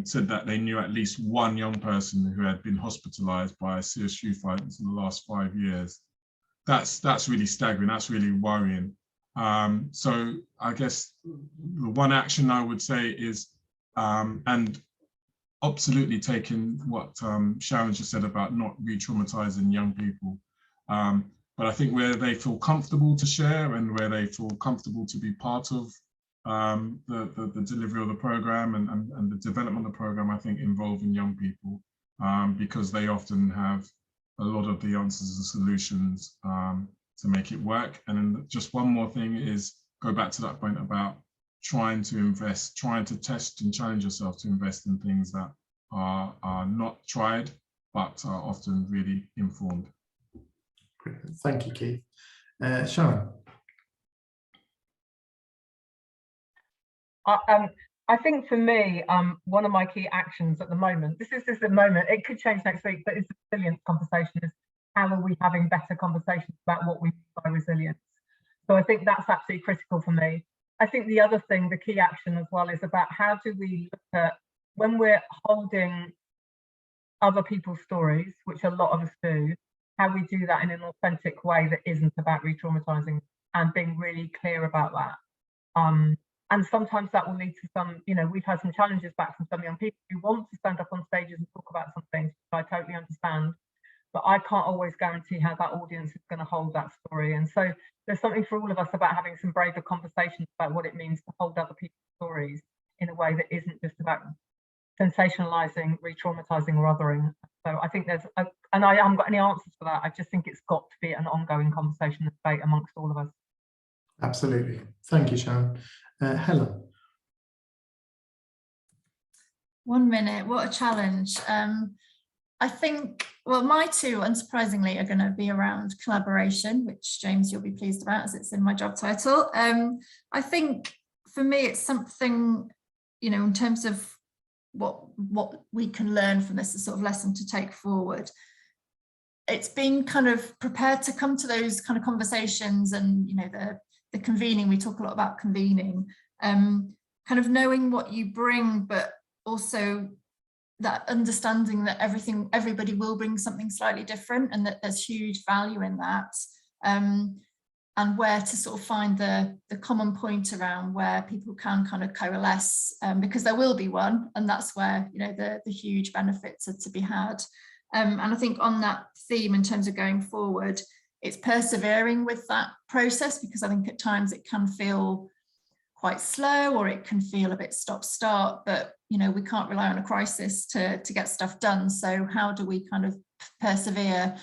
[SPEAKER 2] said that they knew at least one young person who had been hospitalized by serious youth violence in the last 5 years. That's really staggering, that's really worrying. So I guess the one action I would say is, and absolutely taking what Sharon just said about not re-traumatizing young people. But I think where they feel comfortable to share and where they feel comfortable to be part of the delivery of the program and the development of the program, I think involving young people, because they often have a lot of the answers and solutions to make it work. And then just one more thing is go back to that point about trying to invest, trying to test and challenge yourself to invest in things that are not tried, but are often really informed.
[SPEAKER 1] Thank you, Keith. Sharon.
[SPEAKER 3] I think for me, one of my key actions at the moment, this is just a moment, it could change next week, but it's a resilience conversation, is how are we having better conversations about what we mean by resilience? So I think that's absolutely critical for me. I think the other thing, the key action as well, is about how do we look at, when we're holding other people's stories, which a lot of us do, how we do that in an authentic way that isn't about re-traumatizing, and being really clear about that. And sometimes that will lead to some, we've had some challenges back from some young people who want to stand up on stages and talk about some things, which I totally understand, but I can't always guarantee how that audience is going to hold that story. And so there's something for all of us about having some braver conversations about what it means to hold other people's stories in a way that isn't just about sensationalizing, re-traumatizing or othering. So I think there's, and I haven't got any answers for that. I just think it's got to be an ongoing conversation and debate amongst all of us.
[SPEAKER 1] Absolutely. Thank you, Sharon. Helen.
[SPEAKER 5] 1 minute, what a challenge. I think, well, my two, unsurprisingly, are going to be around collaboration, which, James, you'll be pleased about as it's in my job title. I think for me, it's something, you know, in terms of what we can learn from this, a sort of lesson to take forward. It's being kind of prepared to come to those kind of conversations, and, you know, the convening, we talk a lot about convening, kind of knowing what you bring, but also that understanding that everybody will bring something slightly different, and that there's huge value in that, and where to sort of find the common point around where people can kind of coalesce, because there will be one, and that's where, you know, the huge benefits are to be had. And I think on that theme, in terms of going forward, it's persevering with that process, because I think at times it can feel quite slow, or it can feel a bit stop-start, but, you know, we can't rely on a crisis to get stuff done. So how do we kind of persevere?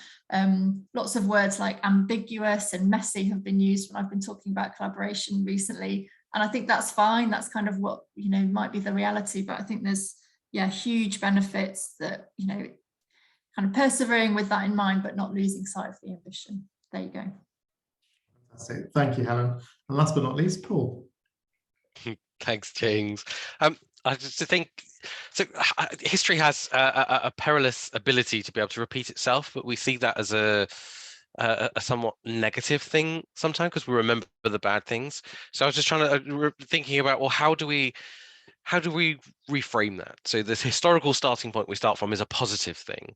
[SPEAKER 5] Lots of words like ambiguous and messy have been used when I've been talking about collaboration recently, and I think that's fine. That's kind of what, you know, might be the reality, but I think there's, yeah, huge benefits that, you know, kind of persevering with that in mind, but not losing sight of the ambition. There you go.
[SPEAKER 1] Fantastic. Thank you, Helen. And last but not least, Paul.
[SPEAKER 4] Thanks, James. I just think, so history has a perilous ability to be able to repeat itself, but we see that as a somewhat negative thing sometimes, because we remember the bad things. So I was just trying to thinking about, well, how do we reframe that? So this historical starting point we start from is a positive thing.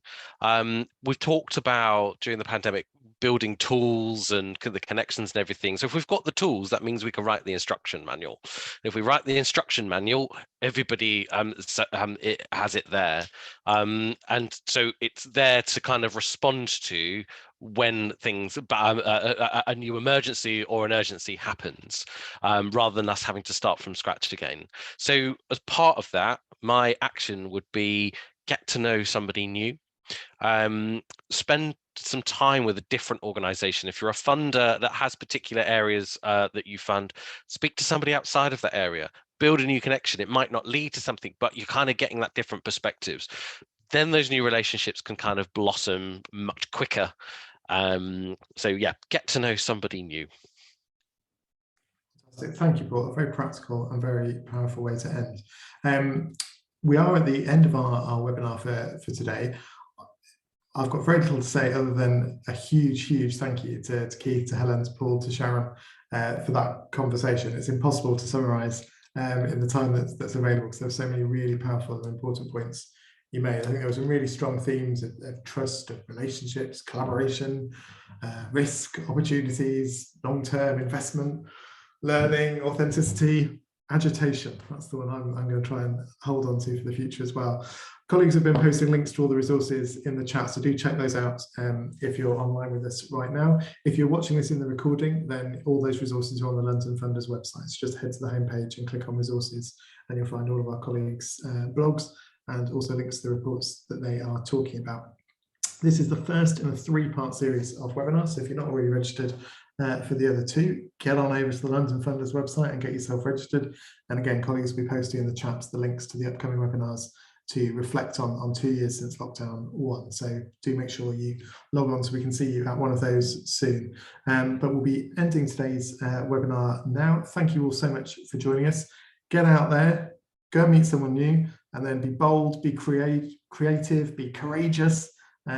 [SPEAKER 4] We've talked about during the pandemic building tools and the connections and everything. So if we've got the tools, that means we can write the instruction manual. If we write the instruction manual, everybody it has it there, and so it's there to kind of respond to when things, a new emergency or an urgency happens, rather than us having to start from scratch again. So as part of that, my action would be get to know somebody new. Spend some time with a different organization. If you're a funder that has particular areas that you fund, speak to somebody outside of that area, build a new connection. It might not lead to something, but you're kind of getting that different perspectives. Then those new relationships can kind of blossom much quicker. So yeah, get to know somebody new.
[SPEAKER 1] Thank you, Paul. A very practical and very powerful way to end. We are at the end of our webinar for today. I've got very little to say other than a huge thank you to Keith, to Helen, to Paul, to Sharon for that conversation. It's impossible to summarise in the time that's available, because there's so many really powerful and important points you made. I think there were some really strong themes of trust, of relationships, collaboration, risk, opportunities, long-term investment, learning, authenticity, agitation. That's the one I'm going to try and hold on to for the future as well. Colleagues have been posting links to all the resources in the chat, so do check those out if you're online with us right now. If you're watching this in the recording, then all those resources are on the London Funders website. So just head to the homepage and click on resources, and you'll find all of our colleagues' blogs and also links to the reports that they are talking about. This is the first in a 3-part series of webinars, so if you're not already registered for the other 2, get on over to the London Funders website and get yourself registered. And again, colleagues will be posting in the chat the links to the upcoming webinars to reflect on 2 years since lockdown 1. So do make sure you log on so we can see you at one of those soon. But we'll be ending today's webinar now. Thank you all so much for joining us. Get out there, go and meet someone new, and then be bold, be creative, be courageous,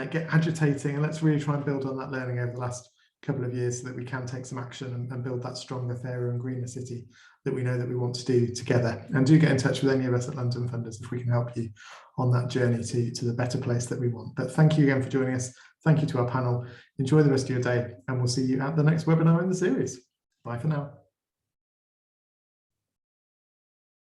[SPEAKER 1] get agitating, and let's really try and build on that learning over the last couple of years so that we can take some action and build that stronger, fairer and greener city that we know that we want to do together. And do get in touch with any of us at London Funders if we can help you on that journey to the better place that we want. But thank you again for joining us. Thank you to our panel. Enjoy the rest of your day, and we'll see you at the next webinar in the series. Bye for now.